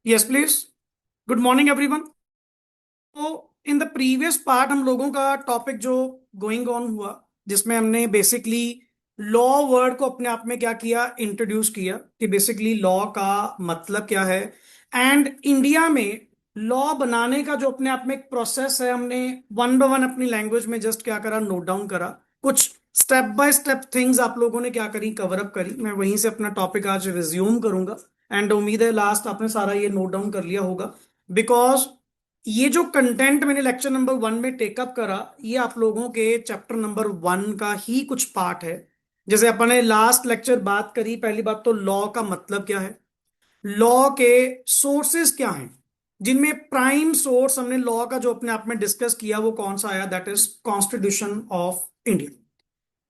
Yes please. Good morning everyone. तो in the previous part हम लोगों का टॉपिक जो गोइंग ऑन हुआ, जिसमें हमने बेसिकली लॉ वर्ड को अपने आप में क्या किया, इंट्रोड्यूस किया कि बेसिकली लॉ का मतलब क्या है। एंड इंडिया में लॉ बनाने का जो अपने आप में एक प्रोसेस है, हमने वन बाय वन अपनी लैंग्वेज में जस्ट क्या करा, नोट डाउन करा। कुछ स्टेप बाय स्टेप थिंग्स आप लोगों ने क्या करी, कवर अप करी। मैं वहीं से अपना टॉपिक आज रिज्यूम करूंगा। एंड उम्मीद है लास्ट आपने सारा ये नोट डाउन कर लिया होगा, बिकॉज ये जो कंटेंट मैंने लेक्चर नंबर 1 में टेकअप करा, ये आप लोगों के चैप्टर नंबर 1 का ही कुछ पार्ट है। जैसे अपन ने लास्ट लेक्चर बात करी, पहली बात तो लॉ का मतलब क्या है, लॉ के सोर्सेस क्या हैं, जिनमें प्राइम सोर्स हमने लॉ का जो अपने आप में डिस्कस किया वो कौन सा आया, that is constitution of India.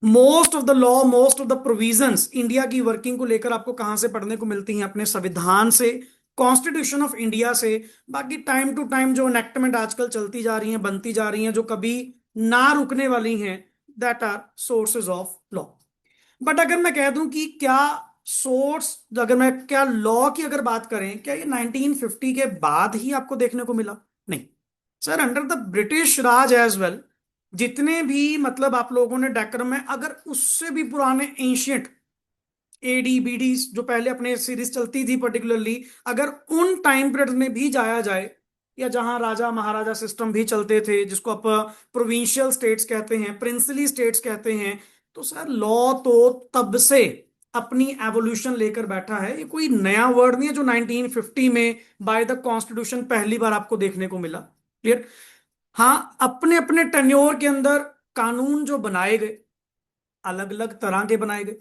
Most of the law, most of the provisions India की वर्किंग को लेकर आपको कहां से पढ़ने को मिलती हैं, अपने संविधान से, कॉन्स्टिट्यूशन ऑफ इंडिया से। बाकी टाइम टू टाइम जो एनेक्टमेंट आजकल चलती जा रही हैं, बनती जा रही हैं, जो कभी ना रुकने वाली हैं, that are sources of law. But अगर मैं कह दूं कि क्या सोर्स, अगर मैं क्या लॉ की अगर बात करें, क्या ये 1950 के बाद ही आपको देखने को मिला? नहीं sir, under the British Raj as well, जितने भी मतलब आप लोगों ने डेकोरम में, अगर उससे भी पुराने एंशियंट एडी बीडी जो पहले अपने सीरीज चलती थी पर्टिकुलरली, अगर उन टाइम पीरियड में भी जाया जाए, या जहां राजा महाराजा सिस्टम भी चलते थे, जिसको आप प्रोविंशियल स्टेट्स कहते हैं, प्रिंसली स्टेट्स कहते हैं, तो सर लॉ तो तब से अपनी एवोल्यूशन लेकर बैठा है। ये कोई नया वर्ड नहीं है जो 1950 में बाय द कॉन्स्टिट्यूशन पहली बार आपको देखने को मिला। क्लियर? हाँ, अपने अपने टेन्योर के अंदर कानून जो बनाए गए, अलग अलग तरह के बनाए गए,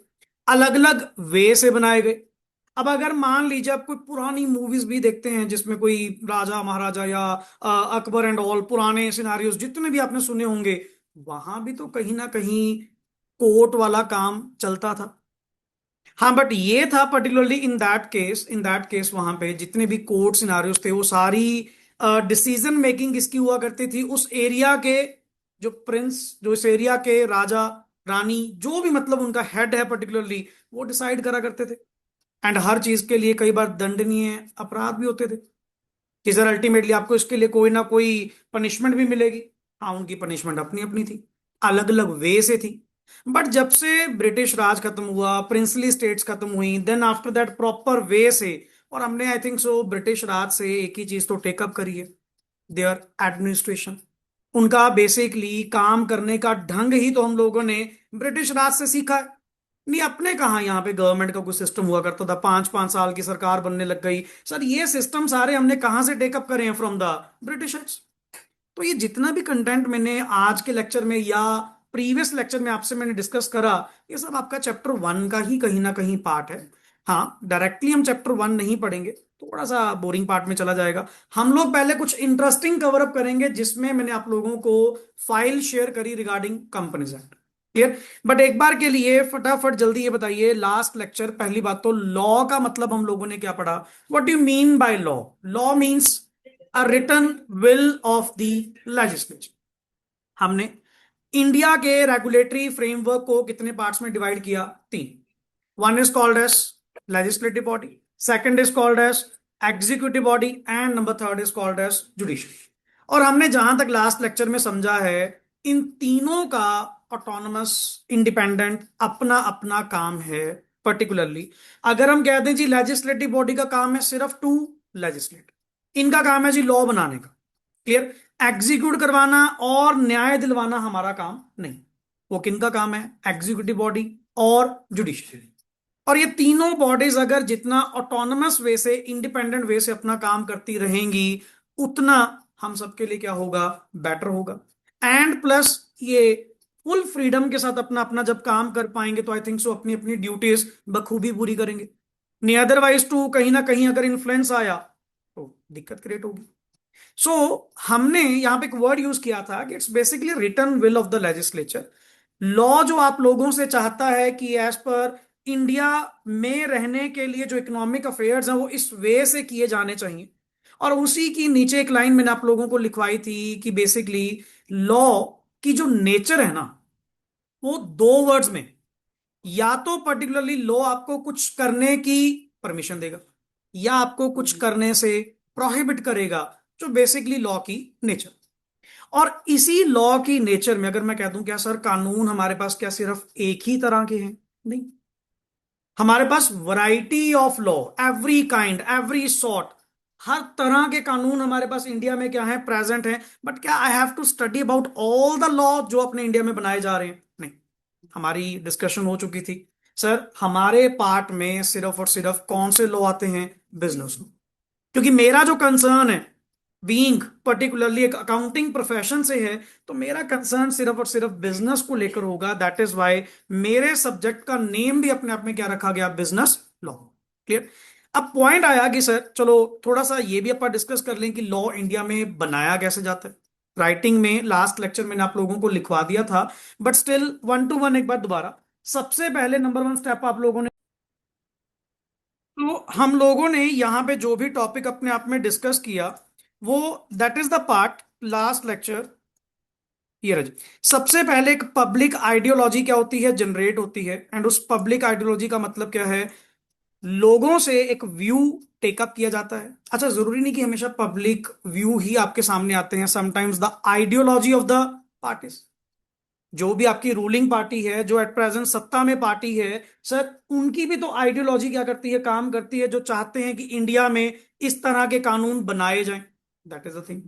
अलग अलग वे से बनाए गए। अब अगर मान लीजिए आप कोई पुरानी मूवीज भी देखते हैं जिसमें कोई राजा महाराजा या अकबर एंड ऑल पुराने सिनारियोस जितने भी आपने सुने होंगे, वहां भी तो कहीं ना कहीं कोर्ट वाला काम चलता था। हाँ, बट ये था पर्टिकुलरली इन दैट केस वहां पे जितने भी कोर्ट सिनारियोस थे, वो सारी डिसीजन मेकिंग किसकी हुआ करती थी, उस एरिया के जो प्रिंस, जो इस एरिया के राजा रानी, जो भी मतलब उनका हेड है पर्टिकुलरली, वो डिसाइड करा करते थे। एंड हर चीज के लिए कई बार दंडनीय अपराध भी होते थे कि सर अल्टीमेटली आपको इसके लिए कोई ना कोई पनिशमेंट भी मिलेगी। हाँ, उनकी पनिशमेंट अपनी अपनी थी, अलग अलग वे से थी। बट जब से ब्रिटिश राज खत्म हुआ, प्रिंसली स्टेट्स खत्म हुई, then after that proper way से, और हमने आई थिंक सो ब्रिटिश राज से एक ही चीज तो टेकअप करी है, देयर एडमिनिस्ट्रेशन। उनका बेसिकली काम करने का ढंग ही तो हम लोगों ने ब्रिटिश राज से सीखा है। नहीं, अपने कहाँ यहाँ पे गवर्नमेंट का कोई सिस्टम हुआ करता था, 5 5 साल की सरकार बनने लग गई, सर ये सिस्टम सारे हमने कहाँ से टेकअप करे हैं, फ्रॉम द ब्रिटिशर्स। तो ये जितना भी कंटेंट मैंने आज के लेक्चर में या प्रीवियस लेक्चर में आपसे मैंने डिस्कस करा, ये सब आपका चैप्टर 1 का ही कहीं ना कहीं पार्ट है। हाँ, डायरेक्टली हम चैप्टर 1 नहीं पढ़ेंगे, थोड़ा सा बोरिंग पार्ट में चला जाएगा। हम लोग पहले कुछ इंटरेस्टिंग कवर अप करेंगे, जिसमें मैंने आप लोगों को फाइल शेयर करी regarding companies act. Clear? But एक बार के लिए फटाफट जल्दी ये बताइए, लास्ट लेक्चर पहली बात तो लॉ का मतलब हम लोगों ने क्या पढ़ा? What do you mean by law? Law means a written will of the legislature. हमने इंडिया के रेगुलेटरी फ्रेमवर्क को कितने पार्ट्स में डिवाइड किया? 3। One is called as legislative body, second is called as executive body, and number third is called as judiciary. और हमने जहां तक लास्ट लेक्चर में समझा है, इन तीनों का ऑटोनमस, इंडिपेंडेंट अपना अपना काम है। पर्टिकुलरली अगर हम कहते हैं जी लेजिस्लेटिव बॉडी का काम है सिर्फ टू लेजिस्लेट, इनका काम है जी लॉ बनाने का। क्लियर? एग्जीक्यूट करवाना और न्याय दिलवाना हमारा काम नहीं। वो किनका काम है? एग्जीक्यूटिव बॉडी और जुडिशरी। और ये तीनों बॉडीज अगर जितना ऑटोनमस वे से, इंडिपेंडेंट वे से अपना काम करती रहेंगी, उतना हम सबके लिए क्या होगा? बेटर होगा। एंड प्लस ये फुल फ्रीडम के साथ अपना अपना जब काम कर पाएंगे, तो आई थिंक सो अपनी अपनी ड्यूटीज बखूबी पूरी करेंगे। नहीं अदरवाइज टू कहीं ना कहीं अगर इन्फ्लुएंस आया तो दिक्कत क्रिएट होगी। सो हमने यहां पे एक वर्ड यूज किया था कि it's basically written will of the legislature. Law जो आप लोगों से चाहता है कि एज पर इंडिया में रहने के लिए जो इकोनॉमिक अफेयर्स हैं वो इस वे से किए जाने चाहिए। और उसी की नीचे एक लाइन मैंने आप लोगों को लिखवाई थी कि बेसिकली लॉ की जो नेचर है ना, वो दो वर्ड्स में, या तो पर्टिकुलरली लॉ आपको कुछ करने की परमिशन देगा, या आपको कुछ करने से प्रोहिबिट करेगा, जो बेसिकली लॉ की नेचर। और इसी लॉ की नेचर में अगर मैं कह दूं क्या सर कानून हमारे पास क्या सिर्फ एक ही तरह के हैं? नहीं, हमारे पास variety of law, every kind every sort, हर तरह के कानून हमारे पास इंडिया में क्या है, प्रेजेंट है। बट क्या I have to study about all the law जो अपने इंडिया में बनाए जा रहे हैं? नहीं। हमारी डिस्कशन हो चुकी थी सर, हमारे पार्ट में सिर्फ और सिर्फ कौन से लॉ आते हैं? Business law. क्योंकि मेरा जो कंसर्न है, बीइंग पर्टिकुलरली एक अकाउंटिंग प्रोफेशन से है, तो मेरा कंसर्न सिर्फ और सिर्फ बिजनेस को लेकर होगा। दैट इज वाई मेरे सब्जेक्ट का नेम भी अपने आप में क्या रखा गया? Business law. क्लियर? अब पॉइंट आया कि सर चलो थोड़ा सा ये भी अपन डिस्कस कर लें कि लॉ इंडिया में बनाया कैसे जाता है। राइटिंग में लास्ट लेक्चर मैंने आप लोगों को लिखवा दिया था, but still one two one एक बार दोबारा। सबसे पहले नंबर वन स्टेप आप लोगों ने, तो हम लोगों ने यहाँ पे जो भी टॉपिक अपने आप में डिस्कस किया, वो that is the part last lecture. ये रही, सबसे पहले एक पब्लिक आइडियोलॉजी क्या होती है, जनरेट होती है। एंड उस पब्लिक आइडियोलॉजी का मतलब क्या है? लोगों से एक व्यू टेकअप किया जाता है। अच्छा, जरूरी नहीं कि हमेशा पब्लिक व्यू ही आपके सामने आते हैं, sometimes the ideology of the parties. जो भी आपकी रूलिंग पार्टी है, जो एट प्रेजेंट सत्ता में पार्टी है, सर उनकी भी तो आइडियोलॉजी क्या करती है, काम करती है, जो चाहते हैं कि इंडिया में इस तरह के कानून बनाए जाएं। That is the thing.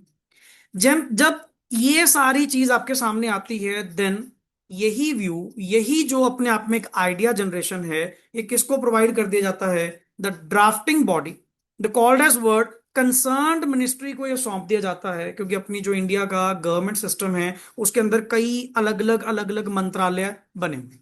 जब जब ये सारी चीज आपके सामने आती है, देन यही व्यू, यही जो अपने आप में एक आइडिया जनरेशन है, ये किसको प्रोवाइड कर दिया जाता है? The drafting body, the called as word concerned ministry को ये सौंप दिया जाता है। क्योंकि अपनी जो इंडिया का गवर्नमेंट सिस्टम है, उसके अंदर कई अलग अलग मंत्रालय बने हुए।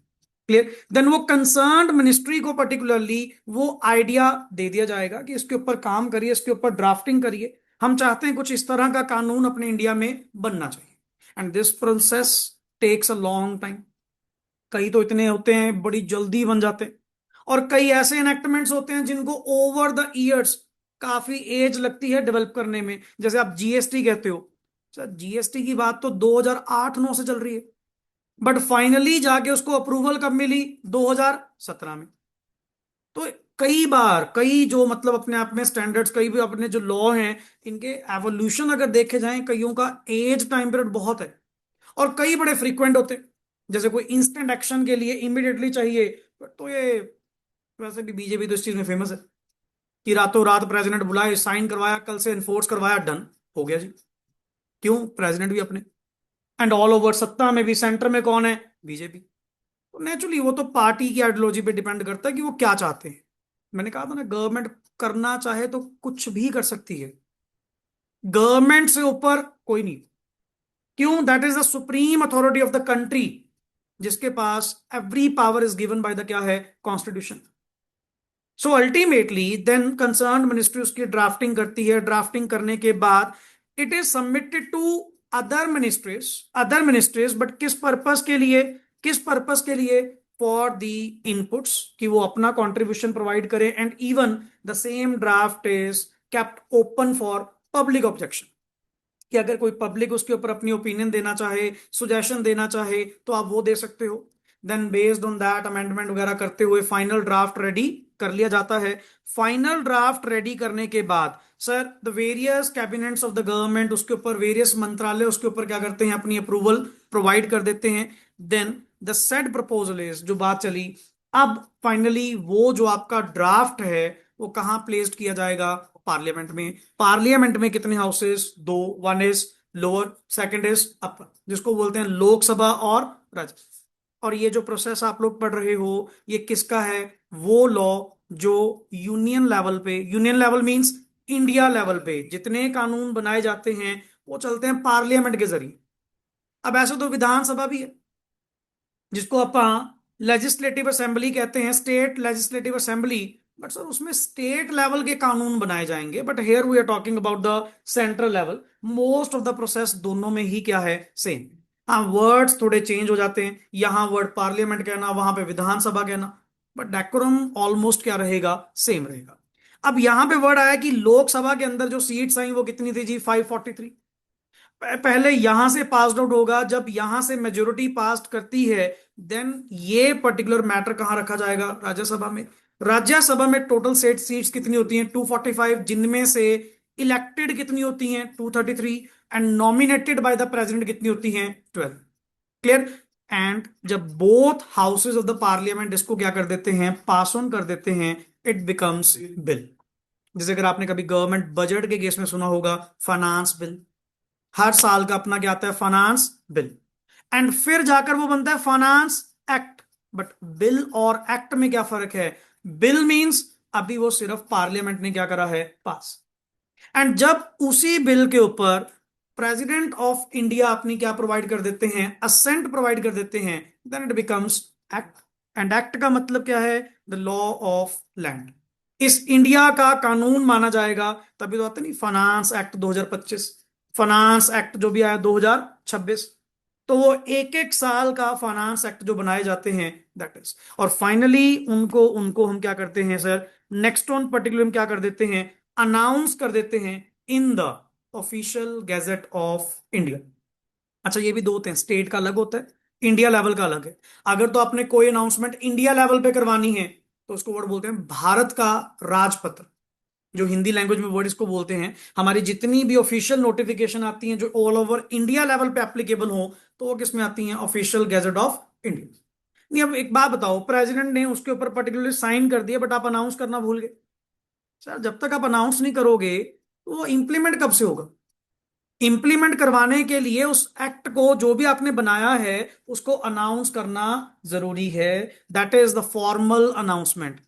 क्लियर? देन वो कंसर्न्ड मिनिस्ट्री को पर्टिकुलरली वो आइडिया दे दिया जाएगा कि इसके ऊपर काम करिए, इसके ऊपर ड्राफ्टिंग करिए, हम चाहते हैं कुछ इस तरह का कानून अपने इंडिया में बनना चाहिए। And this process takes a long time. कई तो इतने होते हैं बड़ी जल्दी बन जाते हैं, और कई ऐसे एनेक्टमेंट्स होते हैं जिनको ओवर द इयर्स काफी एज लगती है डेवलप करने में। जैसे आप जीएसटी कहते हो, सर जीएसटी की बात तो 2008-9 से चल रही है, बट फाइनली जाके उसको अप्रूवल कब मिली? 2017 में। तो कई बार कई जो मतलब अपने आप में स्टैंडर्ड्स, कई भी अपने जो लॉ हैं, इनके एवोल्यूशन अगर देखे जाएं, कईयों का एज टाइम पीरियड बहुत है, और कई बड़े फ्रीक्वेंट होते हैं। जैसे कोई इंस्टेंट एक्शन के लिए इमीडिएटली चाहिए, तो ये वैसे भी बीजेपी तो इस चीज में फेमस है कि रातों रात प्रेसिडेंट बुलाए, साइन करवाया, कल से इन्फोर्स करवाया, डन हो गया जी। क्यों? प्रेसिडेंट भी अपने, एंड ऑल ओवर सत्ता में भी सेंटर में कौन है? बीजेपी। तो नेचुरली वो तो पार्टी की आइडियोलॉजी पे डिपेंड करता है कि वो क्या चाहते हैं। मैंने कहा था ना, गवर्नमेंट करना चाहे तो कुछ भी कर सकती है, गवर्नमेंट से ऊपर कोई नहीं। क्यों? That is the supreme authority of the country, जिसके पास every power is given by the क्या है? Constitution. So ultimately then concern ministry उसकी ड्राफ्टिंग करती है। ड्राफ्टिंग करने के बाद it is submitted to other ministries but किस पर्पस के लिए? किस पर्पस के लिए? फॉर द इनपुट्स, कि वो अपना कंट्रीब्यूशन प्रोवाइड करे। And even the same draft is kept open for public objection, कि अगर कोई पब्लिक उसके ऊपर अपनी ओपिनियन देना चाहे, सुजेशन देना चाहे, तो आप वो दे सकते हो। Then based on that amendment वगैरह करते हुए फाइनल ड्राफ्ट रेडी कर लिया जाता है। फाइनल ड्राफ्ट रेडी करने के बाद sir the various cabinets of the government, उसके ऊपर वेरियस मंत्रालय उसके ऊपर क्या करते हैं? अपनी अप्रूवल प्रोवाइड कर देते हैं। Then the said proposal is, जो बात चली, अब फाइनली वो जो आपका ड्राफ्ट है वो कहाँ प्लेस्ड किया जाएगा? पार्लियामेंट में। पार्लियामेंट में कितने हाउसेस? दो। One is lower, second is upper, जिसको बोलते हैं लोकसभा और राज्यसभा। और ये जो प्रोसेस आप लोग पढ़ रहे हो, ये किसका है? वो लॉ जो यूनियन लेवल पे, union level means India level पे जितने कानून बनाए जाते हैं, वो चलते हैं पार्लियामेंट के जरिए। अब ऐसे तो विधानसभा भी है, जिसको अपन लेजिस्लेटिव असेंबली कहते हैं, state legislative assembly. But sir उसमें स्टेट लेवल के कानून बनाए जाएंगे, but here we are talking about the central level. Most of the process दोनों में ही क्या है? सेम। हाँ, वर्ड्स थोड़े चेंज हो जाते हैं, यहां वर्ड पार्लियामेंट कहना, वहां पे विधानसभा कहना, बट डेकोरम ऑलमोस्ट क्या रहेगा? सेम रहेगा। अब यहां पे वर्ड आया कि लोकसभा के अंदर जो सीट्स आई वो कितनी थी जी? 543। पहले यहां से पास्ड आउट होगा, जब यहां से मेजोरिटी पास करती है, देन ये पर्टिकुलर मैटर कहां रखा जाएगा? राज्यसभा में। राज्यसभा में टोटल सेट सीट्स कितनी होती हैं? 245, जिनमें से इलेक्टेड कितनी होती हैं? 233, and nominated by the president कितनी होती हैं? 12। क्लियर? एंड जब both houses of the parliament इसको क्या कर देते हैं, पास ऑन कर देते हैं, इट बिकम्स बिल। जैसे अगर आपने कभी गवर्नमेंट बजट के केस में सुना होगा, फाइनेंस बिल, हर साल का अपना क्या आता है, फाइनेंस बिल। एंड फिर जाकर वो बनता है फाइनेंस एक्ट। बट बिल और एक्ट में क्या फर्क है? बिल मींस अभी वो सिर्फ पार्लियामेंट ने क्या करा है, पास। एंड जब उसी बिल के ऊपर प्रेसिडेंट ऑफ इंडिया अपनी क्या प्रोवाइड कर देते हैं, असेंट प्रोवाइड कर देते हैं, then it becomes act. And act का मतलब क्या है? The law of land. इस इंडिया का कानून माना जाएगा। तभी तो आता नहीं फाइनेंस एक्ट 2025, फाइनेंस एक्ट जो भी आया 2026। तो वो एक एक साल का फाइनेंस एक्ट जो बनाए जाते हैं, दैट इज। और फाइनली उनको उनको हम क्या करते हैं सर, नेक्स्ट ऑन पर्टिकुलर हम क्या कर देते हैं, अनाउंस कर देते हैं in the official gazette of India. अच्छा, ये भी दो होते हैं, स्टेट का अलग होता है, इंडिया लेवल का अलग है। अगर तो आपने कोई अनाउंसमेंट इंडिया लेवल पे करवानी है तो उसको वर्ड बोलते हैं भारत का राजपत्र, जो हिंदी लैंग्वेज में वर्ड इसको बोलते हैं। हमारी जितनी भी ऑफिशियल नोटिफिकेशन आती हैं जो ऑल ओवर इंडिया लेवल पे एप्लीकेबल हो, तो वो किस में आती हैं, ऑफिशियल गैजेट ऑफ इंडिया। नहीं, अब एक बात बताओ, प्रेसिडेंट ने उसके ऊपर पर्टिकुलरली साइन कर दिया बट आप अनाउंस करना भूल गए। सर, जब तक आप अनाउंस नहीं करोगे तो वो इंप्लीमेंट कब से होगा? इंप्लीमेंट करवाने के लिए उस एक्ट को जो भी आपने बनाया है उसको अनाउंस करना जरूरी है। That is the formal announcement.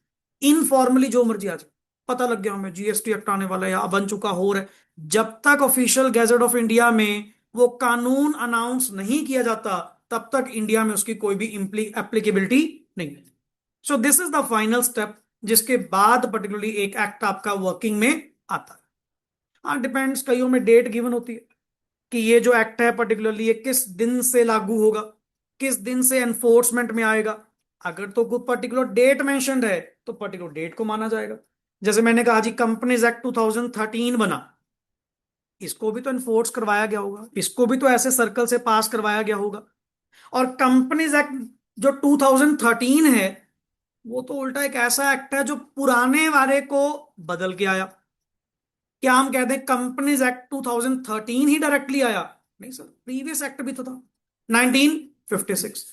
Informally जो मर्जी आ जाए, पता लग गया हमें जीएसटी एक्ट आने वाला है या बन चुका हो रहा है, जब तक ऑफिशियल गैजेट ऑफ इंडिया में वो कानून अनाउंस नहीं किया जाता, तब तक इंडिया में उसकी कोई भी एप्लीकेबिलिटी नहीं है। सो this is the final step, जिसके बाद पर्टिकुलरली एक एक्ट आपका वर्किंग में आता है। हाँ, डिपेंड्स, कईयों में डेट गिवन होती है कि ये जो एक्ट है पर्टिकुलरली ये किस दिन से लागू होगा, किस दिन से एनफोर्समेंट में आएगा। अगर तो कोई पर्टिकुलर डेट मेंशन्ड है तो पर्टिकुलर डेट को माना जाएगा। जैसे मैंने कहा जी, कंपनीज एक्ट 2013 बना, इसको भी तो एनफोर्स करवाया गया होगा, इसको भी तो ऐसे सर्कल से पास करवाया गया होगा। और कंपनीज एक्ट जो 2013 है, वो तो उल्टा एक ऐसा एक्ट है जो पुराने वाले को बदल के आया। क्या हम कहते हैं कंपनीज एक्ट 2013 ही डायरेक्टली आया? नहीं सर, प्रीवियस एक्ट भी तो था, 1956।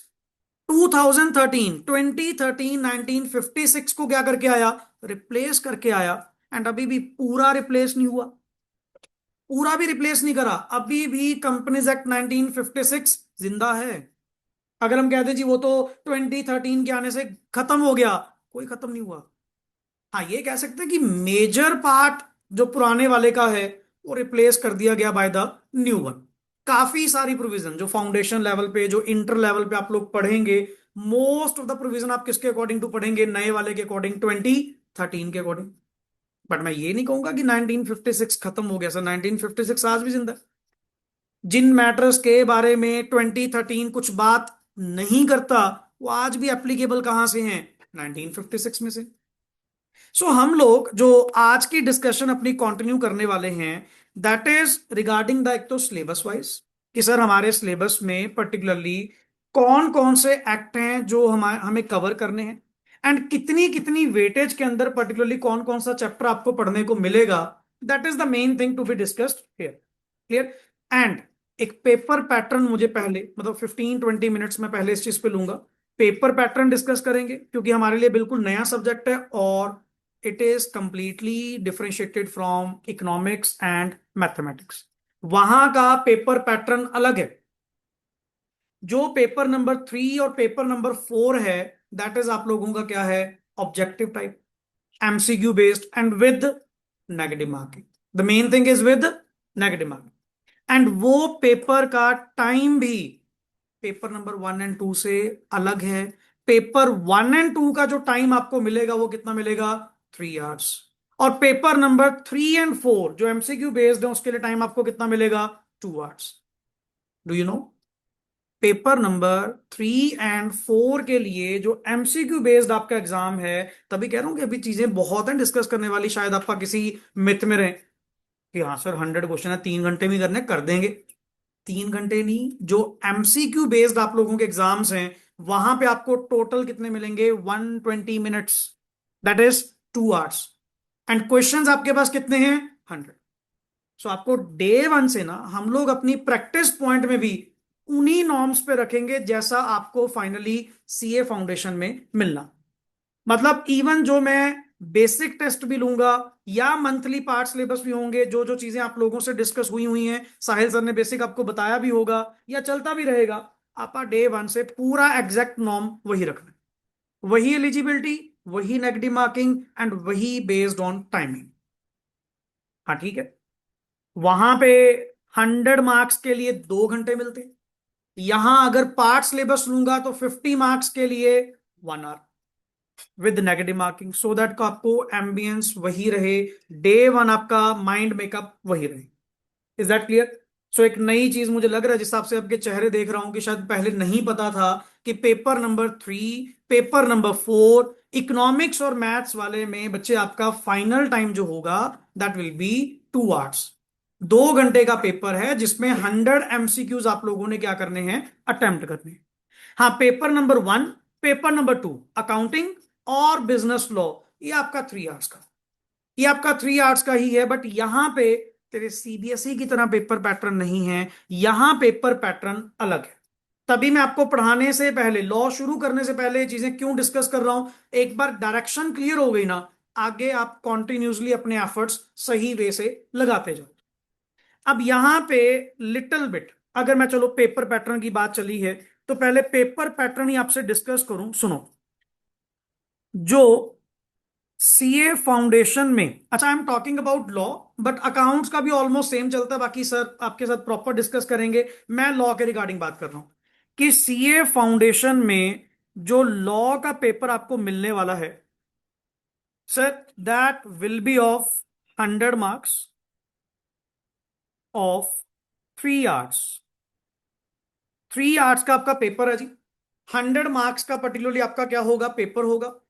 2013, 2013, 1956 को क्या करके आया, रिप्लेस करके आया। एंड अभी भी पूरा रिप्लेस नहीं हुआ, पूरा भी रिप्लेस नहीं करा, अभी भी कंपनीज एक्ट 1956 जिंदा है। अगर हम कहते जी वो तो 2013 के आने से खत्म हो गया, कोई खत्म नहीं हुआ। हाँ, ये कह सकते हैं कि मेजर पार्ट जो पुराने वाले का है वो रिप्लेस कर दिया गया बाय द न्यू वन। काफी सारी प्रोविजन जो फाउंडेशन लेवल पे, जो इंटर लेवल पे आप लोग पढ़ेंगे, मोस्ट ऑफ द प्रोविजन आप किसके अकॉर्डिंग टू पढ़ेंगे, नए वाले के अकॉर्डिंग, 2013 के अकॉर्डिंग। बट मैं ये नहीं कहूंगा कि 1956 खत्म हो गया सर, 1956 आज भी जिंदा है। जिन मैटर्स के बारे में 2013 कुछ बात नहीं करता, वो आज भी एप्लीकेबल कहां से हैं, 1956 में से। हम लोग जो आज की डिस्कशन अपनी कंटिन्यू करने वाले हैं, दैट इज रिगार्डिंग द, एक तो सिलेबस वाइज, कि सर हमारे सिलेबस में पर्टिकुलरली कौन कौन से एक्ट हैं जो हमें कवर करने हैं, एंड कितनी कितनी वेटेज के अंदर पर्टिकुलरली कौन कौन सा चैप्टर आपको पढ़ने को मिलेगा। That is the main thing to be discussed here. Clear? And एक पेपर पैटर्न मुझे पहले, मतलब 15-20 मिनट्स में पहले इस चीज पे लूंगा, पेपर पैटर्न डिस्कस करेंगे, क्योंकि हमारे लिए बिल्कुल नया सब्जेक्ट है और it is completely differentiated from economics and mathematics. वहां का पेपर पैटर्न अलग है। जो पेपर नंबर 3 और पेपर नंबर 4 है, दैट इज आप लोगों का क्या है, objective type, MCQ based and with negative marking. The main thing is with negative marking. And वो पेपर का टाइम भी पेपर नंबर 1 एंड 2 से अलग है। पेपर 1 एंड 2 का जो टाइम आपको मिलेगा वो कितना मिलेगा, 3 आवर्स। और पेपर नंबर 3 एंड 4 जो एमसीक्यू बेस्ड है उसके लिए टाइम आपको कितना मिलेगा, 2 hours. Do you know, paper number 3 and 4 के लिए जो एमसीक्यू बेस्ड आपका एग्जाम है, तभी कह रहा हूं कि अभी चीजें बहुत हैं डिस्कस करने वाली, शायद आपका किसी मिथ में रहे कि हाँ सर 100 क्वेश्चन है 3 घंटे में करने, कर देंगे। 3 घंटे नहीं, जो एमसीक्यू बेस्ड आप लोगों के एग्जाम्स हैं वहां पे आपको टोटल कितने मिलेंगे, 120 minutes. That is 2 hours. And questions आपके पास कितने हैं? 100। सो आपको डे वन से ना हम लोग अपनी प्रैक्टिस पॉइंट में भी उन्हीं नॉर्म्स पे रखेंगे जैसा आपको फाइनली सीए फाउंडेशन में मिलना। मतलब इवन जो मैं बेसिक टेस्ट भी लूंगा या मंथली पार्ट सिलेबस भी होंगे, जो जो चीजें आप लोगों से डिस्कस हुई हुई हैं, साहिल सर ने बेसिक आपको बताया भी होगा या चलता भी रहेगा, आपका डे वन से पूरा एग्जैक्ट नॉर्म वही रखना है। वही एलिजिबिलिटी, वही नेगेटिव मार्किंग एंड वही बेस्ड ऑन टाइमिंग। हाँ ठीक है। वहां पे 100 मार्क्स के लिए 2 घंटे मिलते हैं। यहां अगर पार्ट सिलेबस लूंगा तो 50 मार्क्स के लिए 1 hour with negative marking, so that को आपको एम्बियंस वही रहे, डे वन आपका माइंड मेकअप वही रहे। Is that clear? सो एक नई चीज मुझे लग रहा है जिस हिसाब से आपके चेहरे देख रहा हूं कि शायद पहले नहीं पता था कि paper number 3, paper number 4, economics और मैथ्स वाले में बच्चे आपका फाइनल टाइम जो होगा दैट विल बी 2 आवर्स। 2 घंटे का पेपर है जिसमें 100 एमसीक्यूज आप लोगों ने क्या करने हैं? अटेम्प्ट करने हैं। हाँ, paper number 1, paper number 2 accounting और बिजनेस लॉ, ये आपका 3 आवर्स का, ये आपका 3 आवर्स का ही है। बट यहां पे तेरे सीबीएसई की तरह पेपर पैटर्न नहीं है, यहां पेपर पैटर्न अलग है। तभी मैं आपको पढ़ाने से पहले, लॉ शुरू करने से पहले ये चीजें क्यों डिस्कस कर रहा हूं। एक बार डायरेक्शन क्लियर हो गई ना, आगे आप कॉन्टिन्यूसली अपने एफर्ट्स सही वे से लगाते जाओ। अब यहां पे लिटिल बिट, अगर मैं चलो पेपर पैटर्न की बात चली है तो पहले पेपर पैटर्न ही आपसे डिस्कस करूं, सुनो। जो सीए फाउंडेशन में, अच्छा I am talking about law, but accounts का भी ऑलमोस्ट सेम चलता है, बाकी सर आपके साथ प्रॉपर डिस्कस करेंगे। मैं लॉ के रिगार्डिंग बात कर रहा हूं कि सीए फाउंडेशन में जो लॉ का पेपर आपको मिलने वाला है sir, that will B of 100 marks of 3 hours. 3 hours का आपका पेपर है जी। 100 मार्क्स का पर्टिकुलरली आपका क्या होगा? पेपर होगा।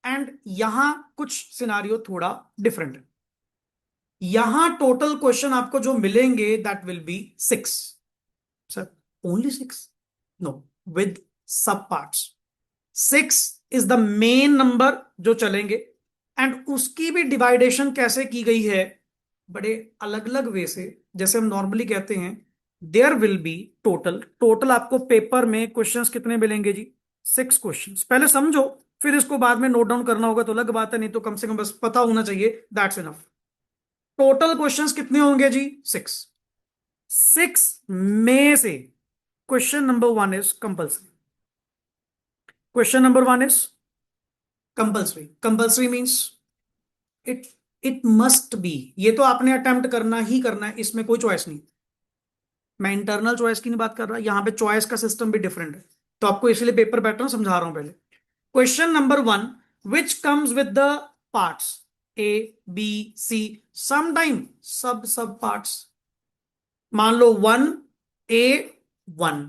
एंड यहां कुछ सिनारियो थोड़ा डिफरेंट है। यहां टोटल क्वेश्चन आपको जो मिलेंगे that will be 6। Sir only 6? No, with सब parts. 6 is the main number जो चलेंगे। एंड उसकी भी डिवाइडेशन कैसे की गई है? बड़े अलग अलग वे से। जैसे हम नॉर्मली कहते हैं there will be total, total आपको पेपर में क्वेश्चंस कितने मिलेंगे जी? 6 क्वेश्चंस। पहले समझो, फिर इसको बाद में नोट डाउन करना होगा तो अलग बात है, नहीं तो कम से कम बस पता होना चाहिए, दैट्स इनफ। टोटल क्वेश्चंस कितने होंगे जी? 6। 6 में से question number 1 is compulsory. Question number 1 is compulsory. Compulsory means it it must be, ये तो आपने अटेम्प्ट करना ही करना है, इसमें कोई चॉइस नहीं। मैं इंटरनल चॉइस की नहीं बात कर रहा, यहां पे चॉइस का सिस्टम भी डिफरेंट है, तो आपको इसलिए पेपर पैटर्न समझा रहा हूं पहले। Question number 1, which comes with the parts A B C, sometime sub sub parts. मान लो 1A1,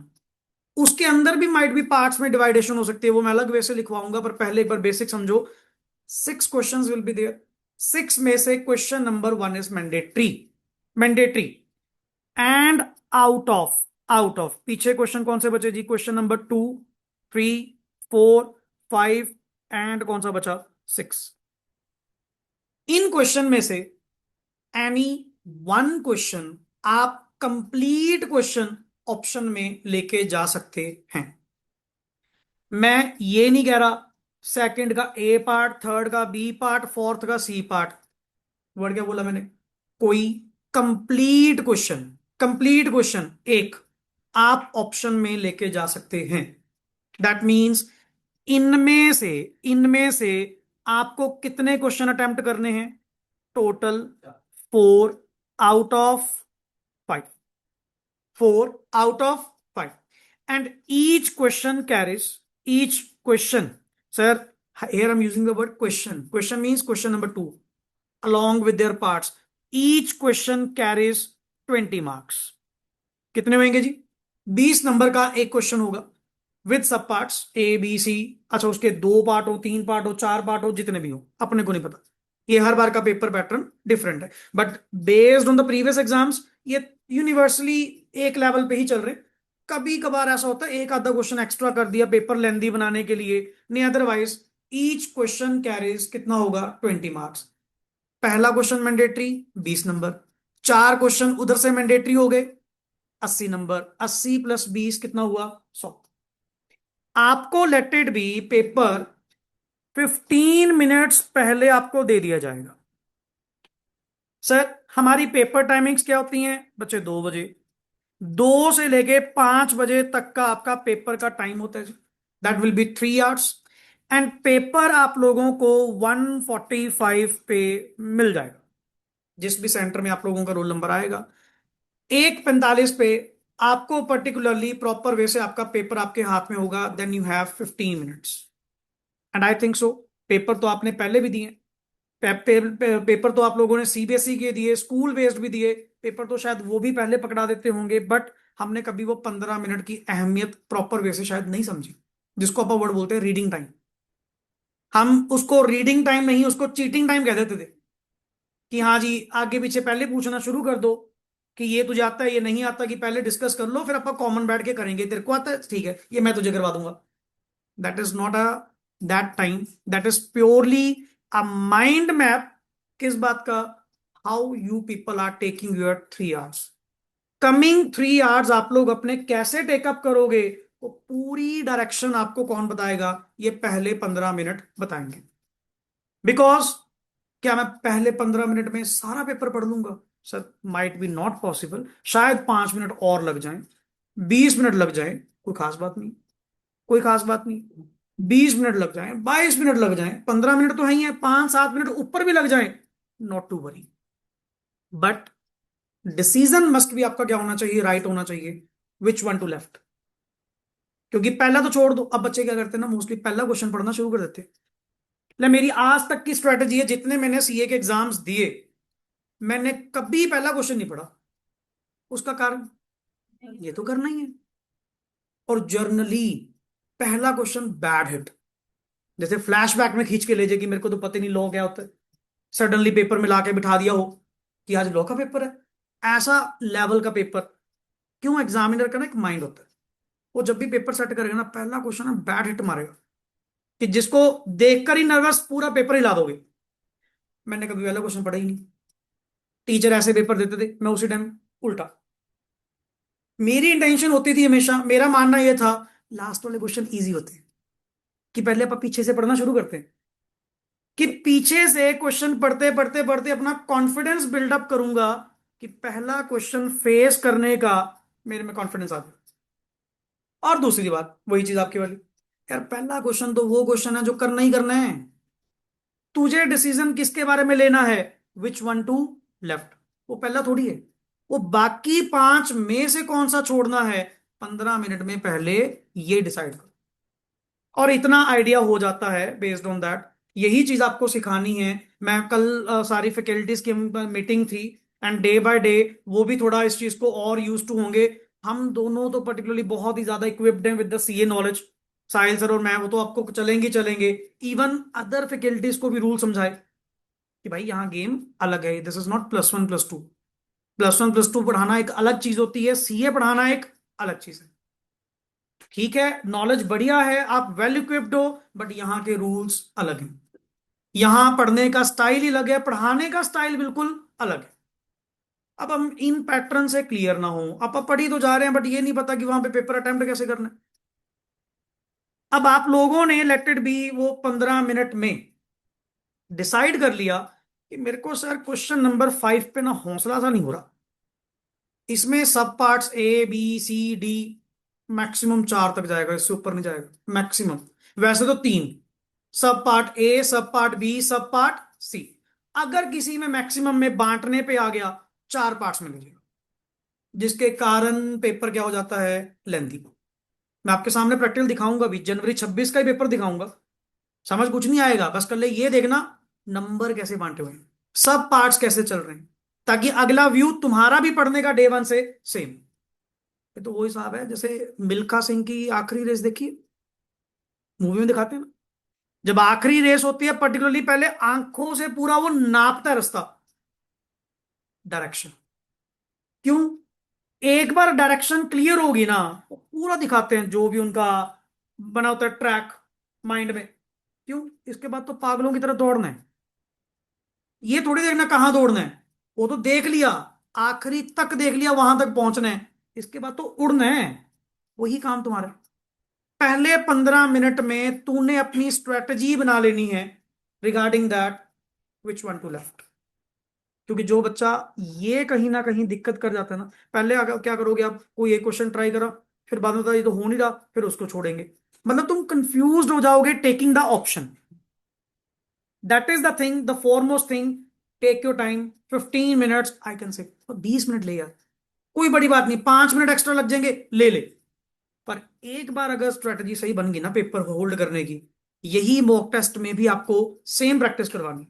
उसके अंदर भी माइट भी पार्ट्स में डिवाइडेशन हो सकती है, वो मैं अलग वे से लिखवाऊंगा, पर पहले एक बार बेसिक समझो। 6 क्वेश्चंस विल बी देयर। 6 में से question number 1 is mandatory. Mandatory. And out of पीछे क्वेश्चन कौन से बचे जी? क्वेश्चन नंबर 2, 3, 4, 5 एंड कौन सा बचा? 6। इन क्वेश्चन में से एनी वन क्वेश्चन आप कंप्लीट क्वेश्चन ऑप्शन में लेके जा सकते हैं। मैं ये नहीं कह रहा सेकंड का ए पार्ट, थर्ड का बी पार्ट, फोर्थ का सी पार्ट। वर्ड क्या बोला मैंने? कोई कंप्लीट क्वेश्चन, कंप्लीट क्वेश्चन एक आप ऑप्शन में लेके जा सकते हैं। दैट मीन्स इनमें से इनमें से आपको कितने क्वेश्चन अटेम्प्ट करने हैं? Total 4 out of 5। 4 out of 5। And each question carries, each question, sir here I'm using the word question. Question means question number 2 along with their parts. Each question carries 20 marks. कितने होंगे जी? 20 number का एक question होगा with सब parts A B C। अच्छा, उसके 2 part हो, 3 part हो, 4 पार्ट हो, जितने भी हो अपने को नहीं पता, ये हर बार का पेपर पैटर्न डिफरेंट है। But based on the previous exams ये यूनिवर्सली एक लेवल पे ही चल रहे। कभी कभार ऐसा होता है एक आधा क्वेश्चन एक्स्ट्रा कर दिया पेपर लेंदी बनाने के लिए, नहीं अदरवाइज ईच क्वेश्चन कैरीज कितना होगा 20 मार्क्स। पहला क्वेश्चन मैंडेटरी 20 नंबर, चार क्वेश्चन उधर से मैंडेटरी हो गए 80 नंबर, 80 + 20 कितना हुआ 100। आपको let it be paper 15 minutes पहले आपको दे दिया जाएगा। सर हमारी पेपर टाइमिंग्स क्या होती हैं बच्चे? 2 बजे, 2 से लेके 5 बजे तक का आपका पेपर का टाइम होता है। That will B 3 hours. And paper आप लोगों को 1:45 पे मिल जाएगा, जिस भी सेंटर में आप लोगों का रोल नंबर आएगा। 1:45 पे आपको पर्टिकुलरली प्रॉपर वे से आपका पेपर आपके हाथ में होगा। Then you have 15 minutes. And I think so paper तो आपने पहले भी दिए। पेपर तो आप लोगों ने सीबीएसई के दिए, स्कूल बेस्ड भी दिए। पेपर तो शायद वो भी पहले पकड़ा देते होंगे, बट हमने कभी वो 15 मिनट की अहमियत प्रॉपर वे से शायद नहीं समझी, जिसको अपन वर्ड बोलते हैं रीडिंग टाइम। हम उसको रीडिंग टाइम नहीं, उसको चीटिंग टाइम कह देते थे कि हाँ जी आगे पीछे पहले पूछना शुरू कर दो कि ये तुझे आता है ये नहीं आता, कि पहले डिस्कस कर लो फिर अपन कॉमन बैठ के करेंगे। तेरे को आता है ठीक है, ये मैं तुझे करवा दूंगा। That is not a that time, that is purely a mind map. किस बात का? How you people are taking your 3 hours. Coming 3 hours आप लोग अपने कैसे टेकअप करोगे, वो पूरी डायरेक्शन आपको कौन बताएगा? ये पहले 15 मिनट बताएंगे। बिकॉज क्या मैं पहले 15 मिनट में सारा पेपर पढ़ लूंगा? Sir might be not possible. शायद 5 मिनट और लग जाएं, 20 मिनट लग जाए, कोई खास बात नहीं, कोई खास बात नहीं। 20 मिनट लग जाए, 22 मिनट लग जाए, 15 मिनट तो है ही है, 5-7 मिनट ऊपर भी लग जाए, not to worry. But decision must भी आपका क्या होना चाहिए? राइट होना चाहिए। Which one to left? क्योंकि पहला तो छोड़ दो, अब बच्चे क्या करते हैं ना, मोस्टली पहला क्वेश्चन पढ़ना शुरू कर देते हैं। ले मेरी आज तक की स्ट्रेटेजी है, जितने मैंने सीए के एग्जाम्स दिए, मैंने कभी पहला क्वेश्चन नहीं पढ़ा। उसका कारण ये तो करना ही है। और जर्नली पहला क्वेश्चन बैड हिट, जैसे फ्लैशबैक में खींच के ले जाए कि मेरे को तो पता ही नहीं लॉ क्या होता है, सडनली पेपर में लाके बिठा दिया हो कि आज लॉ का पेपर है। ऐसा लेवल का पेपर। क्यों? एग्जामिनर का ना एक माइंड होता है, वो जब भी पेपर सेट करेगा ना पहला क्वेश्चन है बैड हिट मारेगा कि जिसको देखकर ही नर्वस पूरा पेपर हिला दोगे। मैंने कभी पहला क्वेश्चन पढ़ा ही नहीं। टीचर ऐसे पेपर देते थे, मैं उसी टाइम उल्टा। मेरी इंटेंशन होती थी हमेशा, मेरा मानना यह था लास्ट वाले क्वेश्चन इजी होते हैं, कि पहले आप पीछे से पढ़ना शुरू करते हैं, कि पीछे से क्वेश्चन पढ़ते पढ़ते पढ़ते अपना कॉन्फिडेंस बिल्डअप करूंगा कि पहला क्वेश्चन फेस करने का मेरे में कॉन्फिडेंस आ जाए। और दूसरी बात वही चीज आपकी वाली, यार पहला क्वेश्चन तो वो क्वेश्चन है जो करना ही करना है। तुझे डिसीजन किसके बारे में लेना है? विच वन टू लेफ्ट? वो पहला थोड़ी है। वो बाकी 5 में से कौन सा छोड़ना है, 15 मिनट में पहले ये डिसाइड करो। और इतना आइडिया हो जाता है बेस्ड ऑन दैट। यही चीज आपको सिखानी है। मैं कल सारी फैकल्टीज की मीटिंग थी, एंड डे बाय डे वो भी थोड़ा इस चीज को और यूज टू होंगे। हम दोनों तो पर्टिकुलरली बहुत ही ज्यादा इक्विप्ड हैं with the CA knowledge. Sahil sir और मैं, वो तो आपको चलेंगे चलेंगे। इवन अदर फैकल्टीज को भी रूल समझाए कि भाई यहाँ गेम अलग है, दिस इज नॉट +1 +2। +1 +2 पढ़ाना एक अलग चीज होती है, सीए पढ़ाना एक अलग चीज है। ठीक है, नॉलेज बढ़िया है, आप वेल इक्विप्ड हो, बट यहाँ के रूल्स अलग हैं। यहाँ पढ़ने का स्टाइल ही अलग है, पढ़ाने का स्टाइल बिल्कुल अलग है। अब हम इन पैटर्न से क्लियर ना हो, आप पढ़ी तो जा रहे हैं, बट ये नहीं पता कि वहां पे पेपर अटेम्प्ट कैसे करना है। अब आप लोगों ने लेट इट बी वो 15 मिनट में डिसाइड कर लिया कि मेरे को सर क्वेश्चन नंबर 5 पे ना हौसला सा नहीं हो रहा। इसमें सब parts A B C D, maximum 4 तक जाएगा, इससे ऊपर नहीं जाएगा मैक्सिमम। वैसे तो 3, सब पार्ट ए, सब पार्ट बी, सब पार्ट सी। अगर किसी में मैक्सिमम में बांटने पे आ गया, 4 पार्ट्स में लीजिएगा, जिसके कारण पेपर क्या हो जाता है, लेंथी। मैं आपके सामने प्रैक्टिकल दिखाऊंगा भी, जनवरी 26 का ही पेपर दिखाऊंगा। समझ कुछ नहीं आएगा, बस कर ले ये देखना नंबर कैसे बांटे हुए हैं, सब पार्ट्स कैसे चल रहे हैं, ताकि अगला व्यू तुम्हारा भी पढ़ने का डे वन से सेम। ये तो वो हिसाब है जैसे मिल्खा सिंह की आखिरी रेस देखिए, मूवी में दिखाते हैं ना, जब आखिरी रेस होती है पर्टिकुलरली पहले आंखों से पूरा वो नापता है रास्ता, डायरेक्शन। क्यों? एक बार डायरेक्शन क्लियर होगी ना, वो पूरा दिखाते हैं जो भी उनका बना होता है ट्रैक माइंड में। क्यों? इसके बाद तो पागलों की तरह दौड़ना है। ये थोड़ी देखना कहाँ दौड़ना है, वो तो देख लिया, आखिरी तक देख लिया, वहां तक पहुंचना है। इसके बाद तो उड़ना है, वही काम तुम्हारा। पहले 15 मिनट में तूने अपनी स्ट्रेटजी बना लेनी है regarding that which one to left. क्योंकि जो बच्चा ये कहीं ना कहीं दिक्कत कर जाता है ना, पहले अगर क्या करोगे आप, कोई एक क्वेश्चन ट्राई करा, फिर बाद में बता ये तो हो नहीं रहा, फिर उसको छोड़ेंगे। मतलब तुम कंफ्यूज हो जाओगे taking the option. That is the thing, the foremost thing. Take your time, 15 minutes I can say, 20 minute ले यार, कोई बड़ी बात नहीं, 5 मिनट एक्स्ट्रा लग जाएंगे, ले ले। पर एक बार अगर स्ट्रेटजी सही बन गई ना पेपर को होल्ड करने की, यही मॉक टेस्ट में भी आपको सेम प्रैक्टिस करवानी,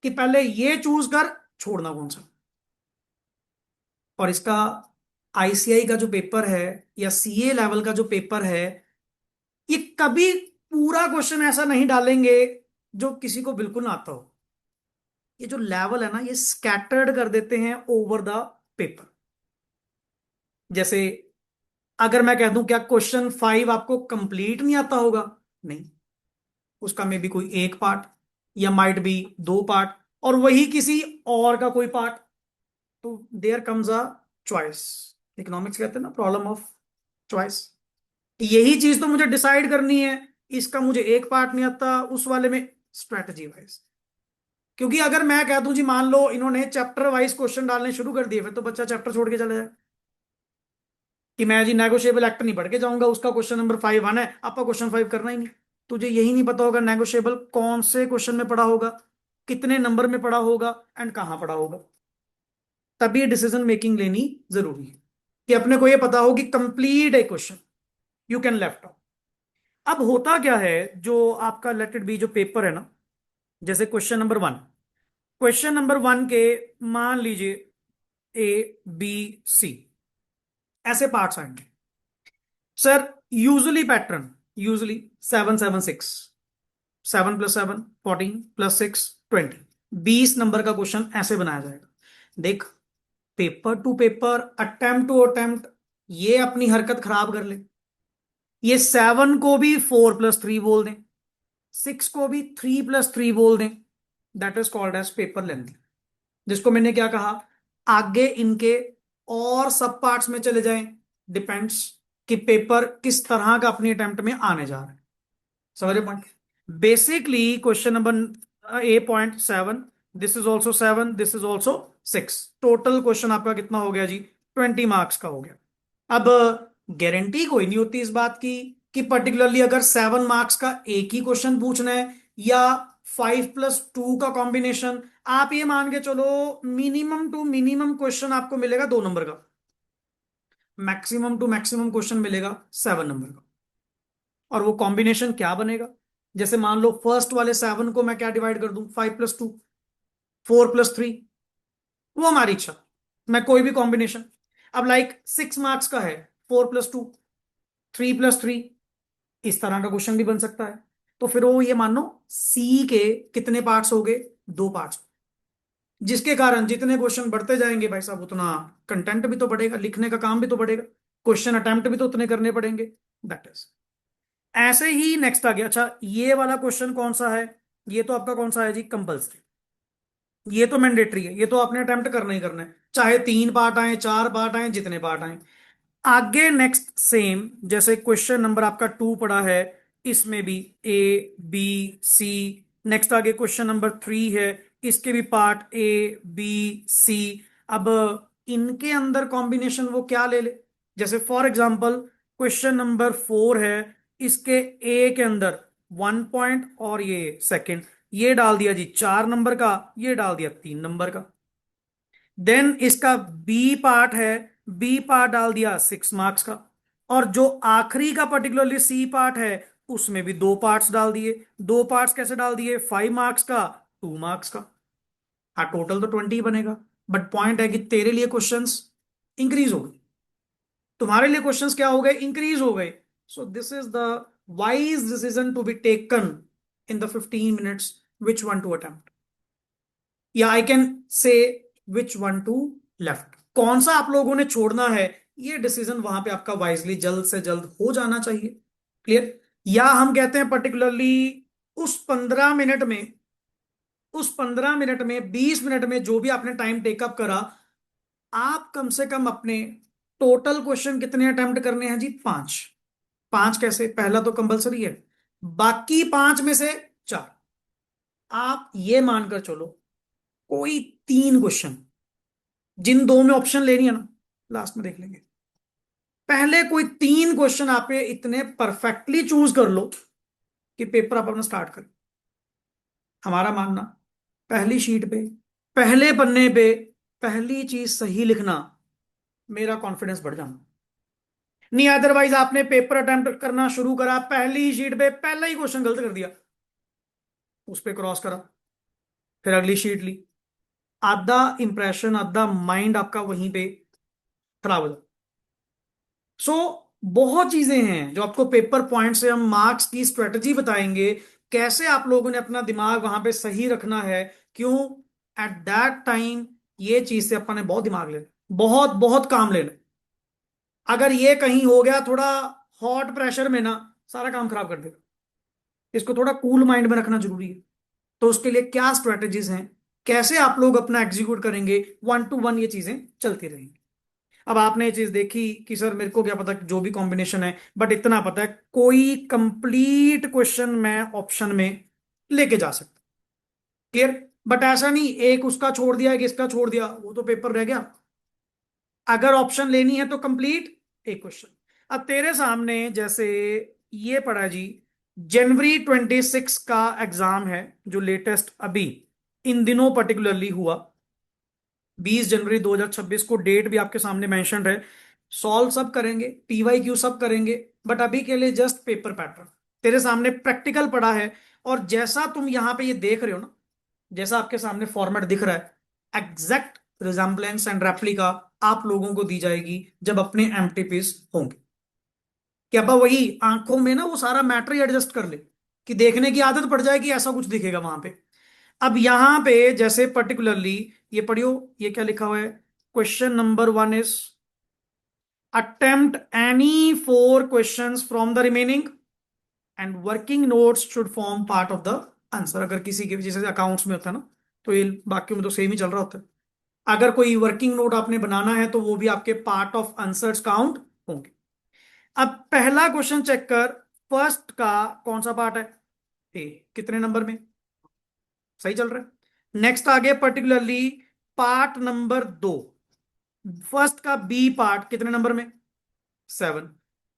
कि पहले ये चूज कर, छोड़ना कौन सा। और इसका आईसीआई का जो पेपर है या सीए लेवल का जो पेपर है, ये कभी पूरा क्वेश्चन ऐसा नहीं डालेंगे जो किसी को बिल्कुल ना आता हो। ये जो लेवल है ना, ये स्कैटर्ड कर देते हैं ओवर द पेपर। जैसे अगर मैं कह दूं क्या क्वेश्चन 5 आपको कंप्लीट नहीं आता होगा, नहीं, उसका मे बी कोई एक पार्ट, या माइट बी दो पार्ट, और वही किसी और का कोई पार्ट। तो there comes a choice. Economics कहते हैं ना, प्रॉब्लम ऑफ चॉइस। यही चीज तो मुझे डिसाइड करनी है, इसका मुझे एक पार्ट नहीं आता, उस वाले में स्ट्रेटजी वाइज। क्योंकि अगर मैं कह दूं जी, मान लो इन्होंने चैप्टर वाइज क्वेश्चन डालने शुरू कर दिए, फिर तो बच्चा चैप्टर छोड़ के चला जाए। कि मैं जी नेगोशिएबल एक्ट नहीं पढ़ के जाऊंगा, उसका क्वेश्चन नंबर 5 आना है, आपका क्वेश्चन 5 करना ही नहीं। तुझे यही नहीं पता होगा नेगोशिएबल कौन से क्वेश्चन में पढ़ा होगा, कितने नंबर में पढ़ा होगा, एंड कहां पढ़ा होगा। तभी डिसीजन मेकिंग लेनी जरूरी है, कि अपने को ये पता हो कि कंप्लीट है question, you can left out. अब होता क्या है, जो आपका लेट इट बी जो पेपर है ना, जैसे क्वेश्चन नंबर 1, क्वेश्चन नंबर 1 के मान लीजिए ए बी सी ऐसे पार्ट्स आएंगे sir. Usually pattern, usually 7 7 6, 7 + 7 14 + 6 20, 20 number का क्वेश्चन ऐसे बनाया जाएगा। देख, paper to paper, attempt to attempt, ये अपनी हरकत खराब कर ले। ये 7 को भी 4 + 3 बोल दें, 6 को भी 3 + 3 बोल दें, that is called as paper length. जिसको मैंने क्या कहा, आगे इनके और सब पार्ट्स में चले जाएं, डिपेंड्स कि पेपर किस तरह का अपनी अटेम्प्ट में आने जा रहा है। समझे point? Basically question number 8.7, this is also 7, this is also 6, total question आपका कितना हो गया जी, 20 मार्क्स का हो गया। अब गारंटी कोई नहीं होती इस बात की कि पर्टिकुलरली अगर 7 मार्क्स का एक ही क्वेश्चन पूछना है, या 5 + 2 का कॉम्बिनेशन। आप ये मान के चलो, मिनिमम टू मिनिमम क्वेश्चन आपको मिलेगा 2 नंबर का, मैक्सिमम टू मैक्सिमम क्वेश्चन मिलेगा 7 नंबर का। और वो कॉम्बिनेशन क्या बनेगा, जैसे मान लो फर्स्ट वाले 7 को मैं क्या डिवाइड कर दूं, 5 + 2, 4 + 3, वो हमारी इच्छा, मैं कोई भी कॉम्बिनेशन। अब लाइक 6 मार्क्स का है, 4 + 2, 3 + 3, इस तरह का क्वेश्चन भी बन सकता है। तो फिर वो ये मान लो सी के कितने पार्ट्स हो गए, 2 पार्ट्स। जिसके कारण जितने क्वेश्चन बढ़ते जाएंगे भाई साहब, उतना कंटेंट भी तो बढ़ेगा, लिखने का काम भी तो बढ़ेगा, क्वेश्चन अटेम्प्ट भी तो उतने करने पड़ेंगे। दैट इज, ऐसे ही नेक्स्ट आ गया। अच्छा, ये वाला क्वेश्चन कौन सा है, ये तो आपका कौन सा है जी, कंपल्सरी। ये तो मैंडेटरी है, ये तो आपने अटेम्प्ट करना ही करना है, चाहे 3 पार्ट आए, 4 पार्ट आए, जितने पार्ट आए। आगे नेक्स्ट सेम, जैसे क्वेश्चन नंबर आपका 2 पड़ा है, इसमें भी ए बी सी। नेक्स्ट आगे क्वेश्चन नंबर 3 है, इसके भी पार्ट ए बी सी। अब इनके अंदर कॉम्बिनेशन वो क्या ले ले, जैसे फॉर एग्जांपल क्वेश्चन नंबर 4 है, इसके ए के अंदर 1 पॉइंट और ये सेकंड, ये डाल दिया जी 4 नंबर का, ये डाल दिया 3 नंबर का। देन इसका बी पार्ट है, बी पार्ट डाल दिया 6 मार्क्स का। और जो आखिरी का पर्टिकुलरली सी पार्ट है, उसमें भी 2 पार्ट्स डाल दिए। 2 पार्ट्स कैसे डाल दिए, 5 मार्क्स का, 2 मार्क्स का। हाँ, टोटल तो 20 बनेगा। बट पॉइंट है कि तेरे लिए क्वेश्चंस इंक्रीज हो गए, तुम्हारे लिए क्वेश्चंस क्या हो गए, इंक्रीज हो गए। So this is the wise decision to be taken in the 15 minutes, which one to attempt, या आई कैन से विच वन टू लेफ्ट। कौन सा आप लोगों ने छोड़ना है, ये डिसीजन वहां पे आपका वाइजली जल्द से जल्द हो जाना चाहिए। क्लियर? या हम कहते हैं पर्टिकुलरली उस 15 मिनट में, उस 15 मिनट में, 20 मिनट में जो भी आपने टाइम टेकअप करा, आप कम से कम अपने टोटल क्वेश्चन कितने अटेम्प्ट करने हैं जी? 5। 5 कैसे? पहला तो कंपलसरी है, बाकी 5 में से 4। आप ये मानकर चलो कोई 3 क्वेश्चन, जिन दो में ऑप्शन लेनी है ना, लास्ट में देख लेंगे, पहले कोई 3 क्वेश्चन आप ये इतने परफेक्टली चूज कर लो कि पेपर आप अपना स्टार्ट करें। हमारा मानना, पहली शीट पे, पहले पन्ने पे पहली चीज सही लिखना, मेरा कॉन्फिडेंस बढ़ जाना। नहीं अदरवाइज आपने पेपर अटेम्प्ट करना शुरू करा, पहली शीट पे पहला ही क्वेश्चन गलत कर दिया, उस पे क्रॉस करा, फिर अगली शीट ली, आधा इंप्रेशन, आधा माइंड आपका वहीं पे खराब हो जाता। सो बहुत चीजें हैं जो आपको पेपर पॉइंट से हम मार्क्स की स्ट्रेटजी बताएंगे, कैसे आप लोगों ने अपना दिमाग वहां पे सही रखना है। क्यों? एट दैट टाइम ये चीज से अपन ने बहुत दिमाग लेना, बहुत बहुत काम लेना। अगर ये कहीं हो गया थोड़ा हॉट प्रेशर में ना, सारा काम खराब कर देगा। इसको थोड़ा कूल माइंड में रखना जरूरी है। तो उसके लिए क्या स्ट्रेटजीज हैं, कैसे आप लोग अपना एग्जीक्यूट करेंगे, 1 to 1 ये चीजें चलती रहेंगी। अब आपने ये चीज देखी कि सर मेरे को क्या पता कि जो भी कॉम्बिनेशन है, बट इतना पता है कोई कंप्लीट क्वेश्चन मैं ऑप्शन में लेके जा सकता। क्लियर? बट ऐसा नहीं एक उसका छोड़ दिया, एक इसका छोड़ दिया, वो तो पेपर रह गया। अगर ऑप्शन लेनी है तो कंप्लीट एक क्वेश्चन। अब तेरे सामने जैसे ये पड़ा जी, जनवरी 26 का एग्जाम है, जो लेटेस्ट अभी इन दिनों पर्टिकुलरली हुआ, 20 जनवरी 2026 को डेट भी आपके सामने मेंशन्ड है। सॉल्व सब करेंगे, पीवाईक्यू सब करेंगे, बट अभी के लिए जस्ट पेपर पैटर्न तेरे सामने प्रैक्टिकल पड़ा है। और जैसा तुम यहां पे ये देख रहे हो ना, जैसा आपके सामने फॉर्मेट दिख रहा है, एग्जैक्ट रिजेम्बलेंस एंड रेप्लिका आप लोगों को दी जाएगी जब अपने एमटीपीस होंगे। कि अब वही आंखों में ना वो सारा मैटर ही एडजस्ट कर ले, कि देखने की आदत पड़ जाए कि ऐसा कुछ दिखेगा वहां पे। अब यहां पे जैसे पर्टिकुलरली ये पढ़ियो, ये क्या लिखा हुआ है? Question number 1 is attempt any 4 questions from the remaining and working notes should form part of the answer। अगर किसी के जैसे अकाउंट्स में होता है ना, तो ये बाकी में तो सेम ही चल रहा होता है। अगर कोई वर्किंग नोट आपने बनाना है तो वो भी आपके पार्ट ऑफ आंसर्स काउंट होंगे। अब पहला क्वेश्चन चेक कर, फर्स्ट का कौन सा पार्ट है? ए। कितने नंबर में? सही चल रहा है। नेक्स्ट आगे पर्टिकुलरली पार्ट नंबर 2, फर्स्ट का बी पार्ट कितने नंबर में? 7।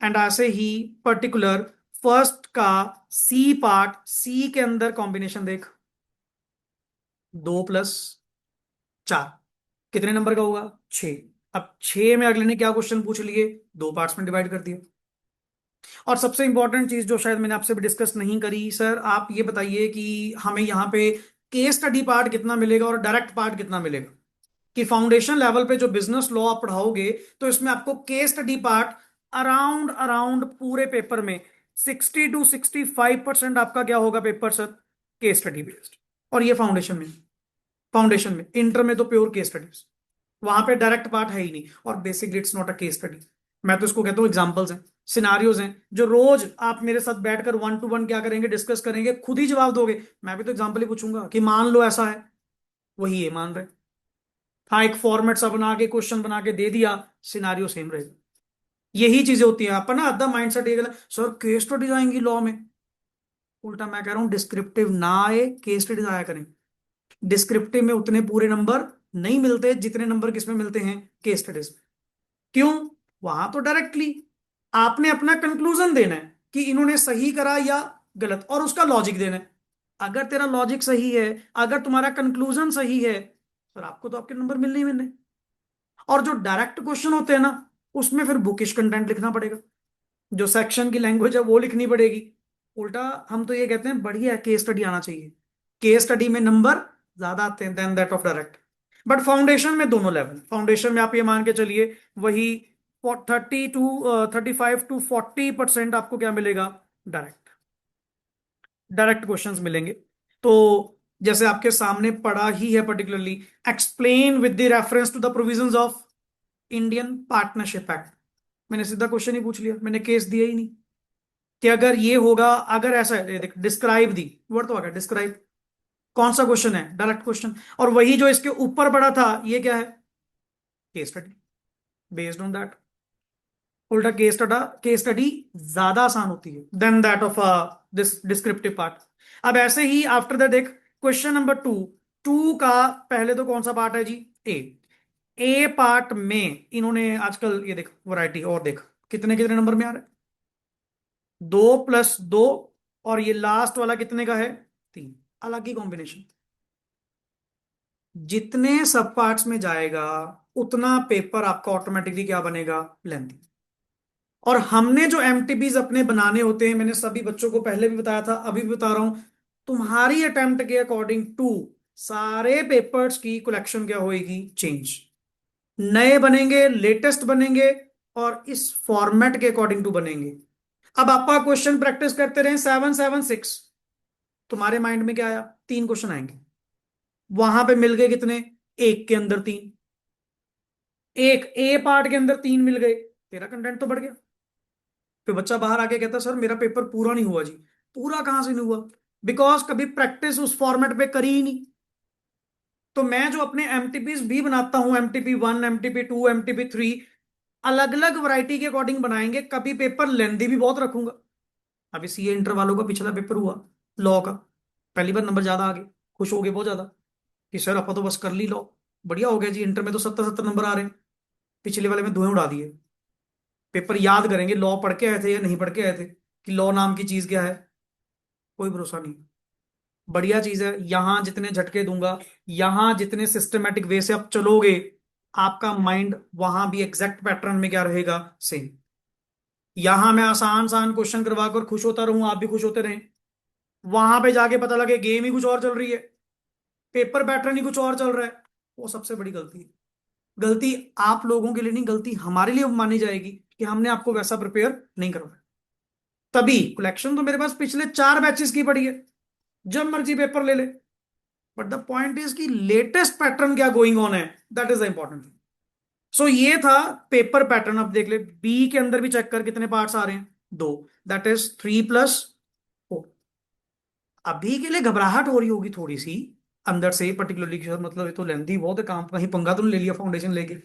एंड ऐसे ही पर्टिकुलर फर्स्ट का सी पार्ट, सी के अंदर कॉम्बिनेशन देख, 2 + 4 कितने नंबर का होगा? 6। अब 6 में अगले ने क्या क्वेश्चन पूछ लिए? 2 पार्ट्स में डिवाइड कर दिया। और सबसे इंपॉर्टेंट चीज जो शायद मैंने आपसे भी डिस्कस नहीं करी, सर आप ये बताइए कि हमें यहाँ पे केस स्टडी पार्ट कितना मिलेगा और डायरेक्ट पार्ट कितना मिलेगा? कि फाउंडेशन लेवल पे जो बिजनेस लॉ आप पढ़ाओगे तो इसमें आपको case study part around around पूरे पेपर में 60 to 65% आपका क्या होगा paper sir? Case study based. और ये फाउंडेशन में इंटर में तो प्योर केस स्टडीज, वहां पे डायरेक्ट पार्ट है ही नहीं। और basically it's not a case study, मैं तो इसको कहता हूँ एग्जांपल्स हैं, सिनारियोज हैं, जो रोज आप मेरे साथ बैठकर 1 to 1 क्या करेंगे, डिस्कस करेंगे, खुद ही जवाब दोगे। मैं भी तो एग्जांपल ही पूछूंगा कि मान लो ऐसा है, वही है मान रहे। हाँ एक फॉर्मेट सा बना के क्वेश्चन बना के दे दिया, सिनारियो सेम रहेगा। यही चीजें होती हैं। अपन ना आधा माइंडसेट ये गलत, सर केस स्टडीज आएंगी लॉ में। उल्टा मैं कह रहा हूँ डिस्क्रिप्टिव ना आए, केस स्टडीज आया करें। डिस्क्रिप्टिव में उतने पूरे नंबर नहीं मिलते जितने नंबर किसमें मिलते हैं? केस स्टडीज में। क्यों? वहां तो डायरेक्टली आपने अपना कंक्लूजन देना है कि इन्होंने सही करा या गलत, और उसका लॉजिक देना है। अगर तेरा लॉजिक सही है, अगर तुम्हारा कंक्लूजन सही है, फिर आपको तो आपके नंबर मिलने ही मिलने। और जो डायरेक्ट क्वेश्चन होते हैं ना, उसमें फिर बुकिश कंटेंट लिखना पड़ेगा, जो सेक्शन की लैंग्वेज है वो लिखनी पड़ेगी। उल्टा हम तो ये कहते हैं बढ़िया है केस स्टडी आना चाहिए, केस स्टडी में नंबर ज्यादा आते हैं then that of direct. But foundation में दोनों लेवल, फाउंडेशन में आप ये मान के चलिए वही 35 to 40% आपको क्या मिलेगा? डायरेक्ट, डायरेक्ट क्वेश्चंस मिलेंगे। तो जैसे आपके सामने पढ़ा ही है particularly, explain with the reference to the provisions of Indian partnership act. मैंने सीधा क्वेश्चन ही पूछ लिया, मैंने केस दिया ही नहीं। कि अगर ये होगा, अगर ऐसा है, ये देख, डिस्क्राइब दी वर्ड तो आ गया, डिस्क्राइब कौन सा क्वेश्चन है, डायरेक्ट क्वेश्चन। और वही जो इसके ऊपर पड़ा था, ये क्या है, case study. Based on that, उल्टा केस स्टडी ज्यादा आसान होती है then that of this descriptive part. अब ऐसे ही आफ्टर दैट देख, क्वेश्चन नंबर टू। टू का पहले तो कौन सा पार्ट है जी, ए। ए पार्ट में इन्होंने आजकल ये देख वैरायटी, और देख कितने कितने नंबर में आ रहा है, 2+2। और ये लास्ट वाला कितने का है, 3। अलग ही कॉम्बिनेशन। जितने सब पार्ट्स में जाएगा उतना पेपर आपका ऑटोमेटिकली क्या बनेगा, लेंथी। और हमने जो एमटीबीज अपने बनाने होते हैं, मैंने सभी बच्चों को पहले भी बताया था, अभी भी बता रहा हूं, तुम्हारी अटेम्प्ट के अकॉर्डिंग टू सारे पेपर्स की कलेक्शन क्या होएगी, चेंज। नए बनेंगे, लेटेस्ट बनेंगे, और इस फॉर्मेट के अकॉर्डिंग टू बनेंगे। अब आपका क्वेश्चन प्रैक्टिस करते रहे, 7, 7, 6, तुम्हारे माइंड में क्या आया, 3 क्वेश्चन आएंगे। वहां पे मिल गए कितने, एक के अंदर 3, एक ए पार्ट के अंदर 3 मिल गए, तेरा कंटेंट तो बढ़ गया। फिर बच्चा बाहर आके कहता सर मेरा पेपर पूरा नहीं हुआ जी। पूरा कहां से नहीं हुआ, बिकॉज कभी प्रैक्टिस उस फॉर्मेट पे करी ही नहीं। तो मैं जो अपने एमटीपीज भी बनाता हूं, MTP 1, MTP 2, MTP 3, अलग अलग वैरायटी के अकॉर्डिंग बनाएंगे। कभी पेपर लेंदी भी बहुत रखूंगा। अभी सीए इंटर वालों का पिछला पेपर हुआ, लॉ का, पहली बार नंबर ज्यादा आ गए, खुश हो गए बहुत ज्यादा कि सर अपन तो बस कर ली लॉ, बढ़िया हो गया जी, इंटर में तो 70-70 नंबर आ रहे हैं। पिछले वाले में धुएं उड़ा दिए। पेपर याद करेंगे लॉ पढ़ के आए थे या नहीं पढ़ के आए थे, कि लॉ नाम की चीज क्या है, कोई भरोसा नहीं। बढ़िया चीज है, यहां जितने झटके दूंगा, यहां जितने सिस्टमेटिक वे से आप चलोगे, आपका माइंड वहां भी एग्जैक्ट पैटर्न में क्या रहेगा, सेम। यहां मैं आसान आसान क्वेश्चन करवा कर खुश होता रहूं, आप भी खुश होते रहें, वहां पे जाके पता लगे गेम ही कुछ और चल रही है, पेपर पैटर्न ही कुछ और चल रहा है। वो सबसे बड़ी गलती है। गलती आप लोगों के लिए नहीं, गलती हमारे लिए मानी जाएगी कि हमने आपको वैसा प्रिपेयर नहीं करवाया। तभी कलेक्शन तो मेरे पास पिछले 4 बैचेस की पड़ी है, जब मर्जी पेपर ले ले। बट द पॉइंट इज कि लेटेस्ट पैटर्न क्या गोइंग ऑन है, that is the important thing. So ये था पेपर पैटर्न। अब देख ले बी के अंदर भी चेक कर कितने पार्ट्स आ रहे हैं, 2, दैट इज 3+4। अभी के लिए घबराहट हो रही होगी थोड़ी सी अंदर से, पर्टिकुलरली मतलब ये तो लेंथी बहुत है, काम कहीं पंगा तो नहीं ले लिया फाउंडेशन लेके।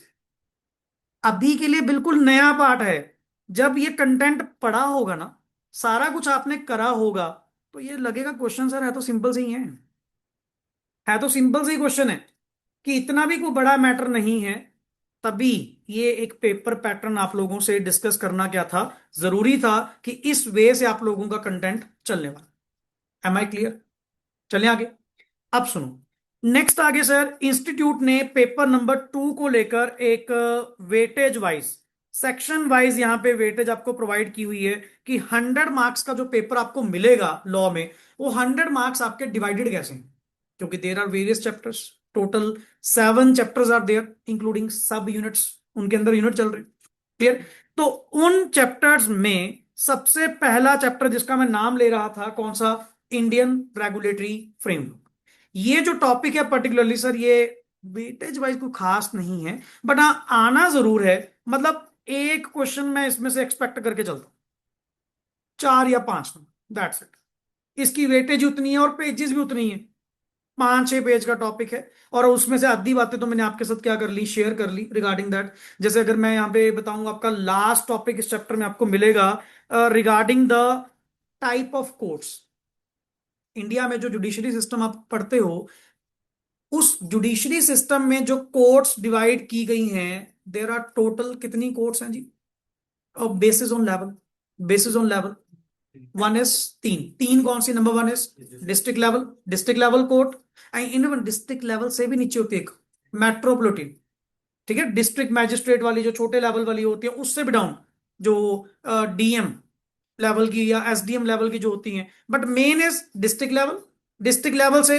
अभी के लिए बिल्कुल नया पार्ट है। जब ये कंटेंट पढ़ा होगा ना, सारा कुछ आपने करा होगा, तो ये लगेगा क्वेश्चन सर है तो सिंपल से ही है तो सिंपल से ही क्वेश्चन है, कि इतना भी कोई बड़ा मैटर नहीं है। तभी ये एक पेपर पैटर्न आप लोगों से डिस्कस करना क्या था, जरूरी था, कि इस वे से आप लोगों का कंटेंट चलने वाला। Am I clear? चलें आगे। अब सुनो, नेक्स्ट आगे सर, इंस्टीट्यूट ने पेपर नंबर 2 को लेकर एक वेटेज वाइज, सेक्शन वाइज यहां पे वेटेज आपको प्रोवाइड की हुई है, कि 100 मार्क्स का जो पेपर आपको मिलेगा लॉ में, वो 100 मार्क्स आपके डिवाइडेड कैसे हैं। क्योंकि there are various chapters, total 7 chapters are there including sub units, उनके अंदर यूनिट चल रहे, क्लियर। तो उन चैप्टर्स में सबसे पहला चैप्टर जिसका मैं नाम ले रहा था, कौन सा, इंडियन रेगुलेटरी फ्रेमवर्क। ये जो टॉपिक है पर्टिकुलरली सर, ये वेटेज वाइज कोई खास नहीं है, बट हाँ आना जरूर है। मतलब एक क्वेश्चन मैं इसमें से एक्सपेक्ट करके चलता हूँ, 4 या 5 नंबर, दैट्स इट। इसकी वेटेज उतनी है और पेजेस भी उतनी है, 5-6 पेज का टॉपिक है। और उसमें से आधी बातें तो मैंने आपके साथ क्या कर ली, शेयर कर ली रिगार्डिंग दैट। जैसे अगर मैं यहाँ पे बताऊं, आपका लास्ट टॉपिक इस चैप्टर में आपको मिलेगा regarding the type of courts. India में जो जुडिशरी सिस्टम आप पढ़ते हो, उस जुडिशरी सिस्टम में जो कोर्ट्स डिवाइड की गई हैं, देर आर टोटल कितनी कोर्ट्स हैं जी, और basis on level, basis on level. One is, तीन तीन कौन सी, number one is district level, district level court. And in district level से भी नीचे होती है एक मेट्रोपोलिटन, ठीक है, डिस्ट्रिक्ट मैजिस्ट्रेट वाली जो छोटे लेवल वाली होती है, उससे भी डाउन, जो डीएम लेवल की या एसडीएम लेवल की जो होती हैं। But main is district level, district level से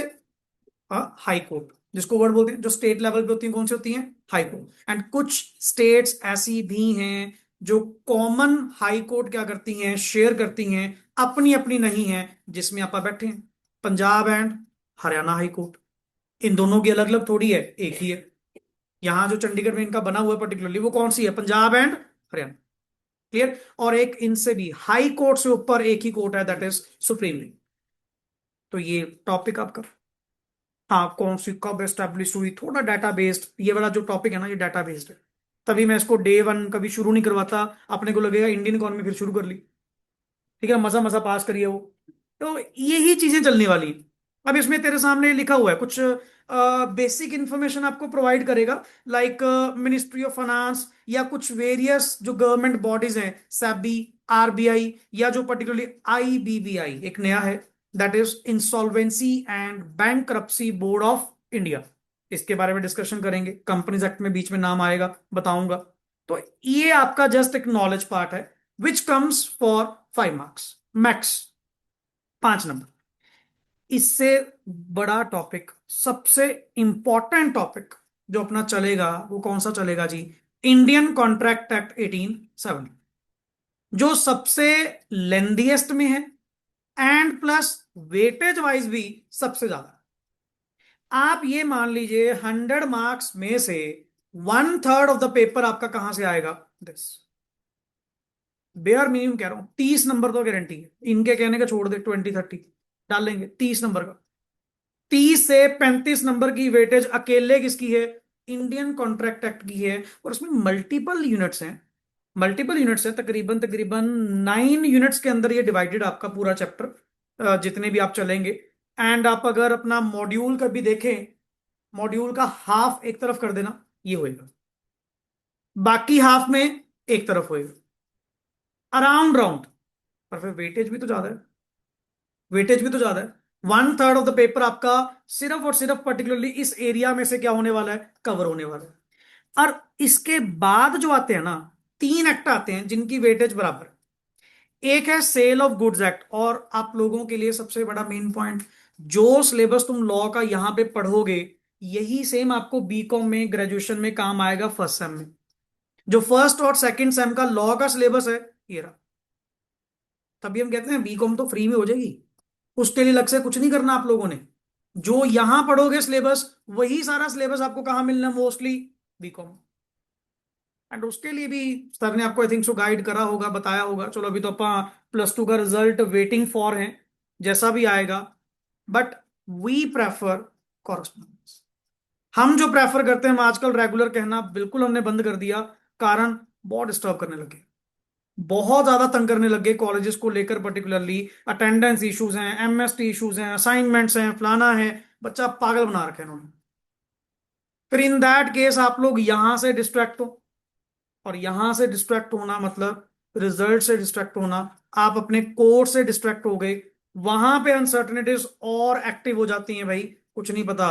हाई कोर्ट, जिसको वर्ड बोलते हैं, जो स्टेट लेवल पे होती हैं, कौन सी होती हैं, हाई कोर्ट। एंड कुछ स्टेट्स ऐसी भी हैं जो कॉमन हाई कोर्ट क्या करती हैं, शेयर करती हैं, अपनी अपनी नहीं है, जिसमें आप बैठे हैं, Punjab and Haryana high court. इन दोनों की अलग अलग थोड़ी है, एक ही है। यहां जो चंडीगढ़ में इनका बना हुआ है पर्टिकुलरली, वो कौन सी है, पंजाब एंड हरियाणा। क्लियर। और एक इनसे भी हाई कोर्ट से ऊपर एक ही कोर्ट है, दैट इज सुप्रीम लीग। तो ये टॉपिक आपका, हाँ, कौन सी कब एस्टेब्लिश हुई, थोड़ा डाटा बेस्ड, ये वाला जो टॉपिक है ना, ये डाटा बेस्ड है। तभी मैं इसको डे वन कभी शुरू नहीं करवाता, अपने को लगेगा इंडियन इकोनॉमी फिर शुरू कर ली। ठीक है, मसा मसा पास करिए वो। तो यही चीजें चलने वाली हैं। अब इसमें तेरे सामने लिखा हुआ है कुछ बेसिक इंफॉर्मेशन आपको प्रोवाइड करेगा, लाइक मिनिस्ट्री ऑफ फाइनेंस या कुछ वेरियस जो गवर्नमेंट बॉडीज हैं, सेबी, आरबीआई, या जो पर्टिकुलरली आईबीबीआई एक नया है, that is insolvency and bankruptcy board of India. इसके बारे में डिस्कशन करेंगे, कंपनीज एक्ट में बीच में नाम आएगा, बताऊंगा। तो ये आपका जस्ट एक नॉलेज पार्ट है, which comes for 5 marks max, 5 number. इससे बड़ा टॉपिक, सबसे इंपॉर्टेंट टॉपिक जो अपना चलेगा, वो कौन सा चलेगा जी? इंडियन कॉन्ट्रैक्ट एक्ट 1870, जो सबसे लेंदीएस्ट में है, एंड प्लस वेटेज वाइज भी सबसे ज्यादा। आप ये मान लीजिए 100 मार्क्स में से 1/3 ऑफ द पेपर आपका कहां से आएगा? दिस, बेयर मिनिमम कह रहा हूं, 30 नंबर तो गारंटी है, इनके कहने का छोड़ दे, 20-30 डालेंगे 30 नंबर का। 30 से 35 नंबर की वेटेज अकेले किसकी है? इंडियन कॉन्ट्रैक्ट एक्ट की है। और उसमें मल्टीपल यूनिट्स हैं, मल्टीपल यूनिट्स हैं, तकरीबन तकरीबन 9 यूनिट्स के अंदर ये डिवाइडेड आपका पूरा चैप्टर, जितने भी आप चलेंगे। एंड आप अगर अपना मॉड्यूल का भी देखें, मॉड्यूल का हाफ एक तरफ कर देना, ये होएगा, बाकी हाफ में एक तरफ होएगा, अराउंड राउंड। पर फिर वेटेज भी तो ज्यादा है, वेटेज भी तो ज्यादा है। 1/3 ऑफ द पेपर आपका सिर्फ और सिर्फ पर्टिकुलरली इस एरिया में से क्या होने वाला है? कवर होने वाला है। और इसके बाद जो आते हैं ना, 3 एक्ट आते हैं जिनकी वेटेज बराबर है। एक है सेल ऑफ गुड्स एक्ट, और आप लोगों के लिए सबसे बड़ा मेन पॉइंट, जो सिलेबस तुम लॉ का यहां पे पढ़ोगे, यही सेम आपको बीकॉम में ग्रेजुएशन में काम आएगा फर्स्ट सेम में। जो फर्स्ट और सेकंड सेम का लॉ का सिलेबस है, ये रहा। तभी हम कहते हैं बीकॉम तो फ्री में हो जाएगी, उसके लिए अलग से कुछ नहीं करना आप लोगों ने। जो यहां पढ़ोगे सिलेबस, वही सारा सिलेबस आपको कहाँ मिलना मोस्टली? बीकॉम। एंड उसके लिए भी सर ने आपको आई थिंक सो गाइड करा होगा, बताया होगा। चलो अभी तो अपन +2 का रिजल्ट वेटिंग फॉर है, जैसा भी आएगा। But we prefer correspondence. हम जो प्रेफर करते हैं, हम आजकल रेगुलर कहना बिल्कुल हमने बंद कर दिया, कारण बहुत डिस्टर्ब करने लगे, बहुत ज्यादा तंग करने लगे कॉलेजेस को लेकर, पर्टिकुलरली अटेंडेंस इश्यूज हैं, एमएसटी इश्यूज हैं, असाइनमेंट्स हैं, फलाना है, बच्चा पागल बना रखे हैं इन्होंने। फिर इन दैट केस आप लोग यहां से डिस्ट्रैक्ट हो, और यहां से डिस्ट्रैक्ट होना मतलब रिजल्ट से डिस्ट्रैक्ट होना, आप अपने कोर्स से डिस्ट्रैक्ट हो गए, वहां पे अनसर्टनिटीज और एक्टिव हो जाती हैं भाई, कुछ नहीं पता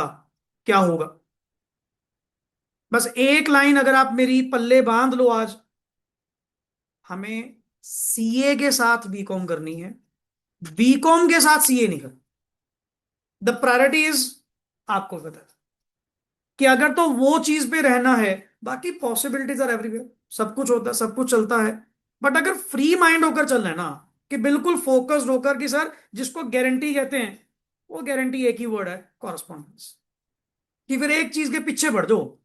क्या होगा। बस एक लाइन अगर आप मेरी पल्ले बांध लो आज, हमें सीए के साथ बीकॉम करनी है, बीकॉम के साथ सीए नहीं करना। द प्रायोरिटी इज, आपको पता है कि अगर तो वो चीज पे रहना है, बाकी पॉसिबिलिटीज आर एवरीवेयर, सब कुछ होता है, सब कुछ चलता है। बट अगर फ्री माइंड होकर चलना है ना, कि बिल्कुल फोकस्ड होकर, कि सर जिसको गारंटी कहते हैं, वो गारंटी एक ही वर्ड है, कॉरस्पॉन्डेंस। कि फिर एक चीज के पीछे बढ़ जाओ,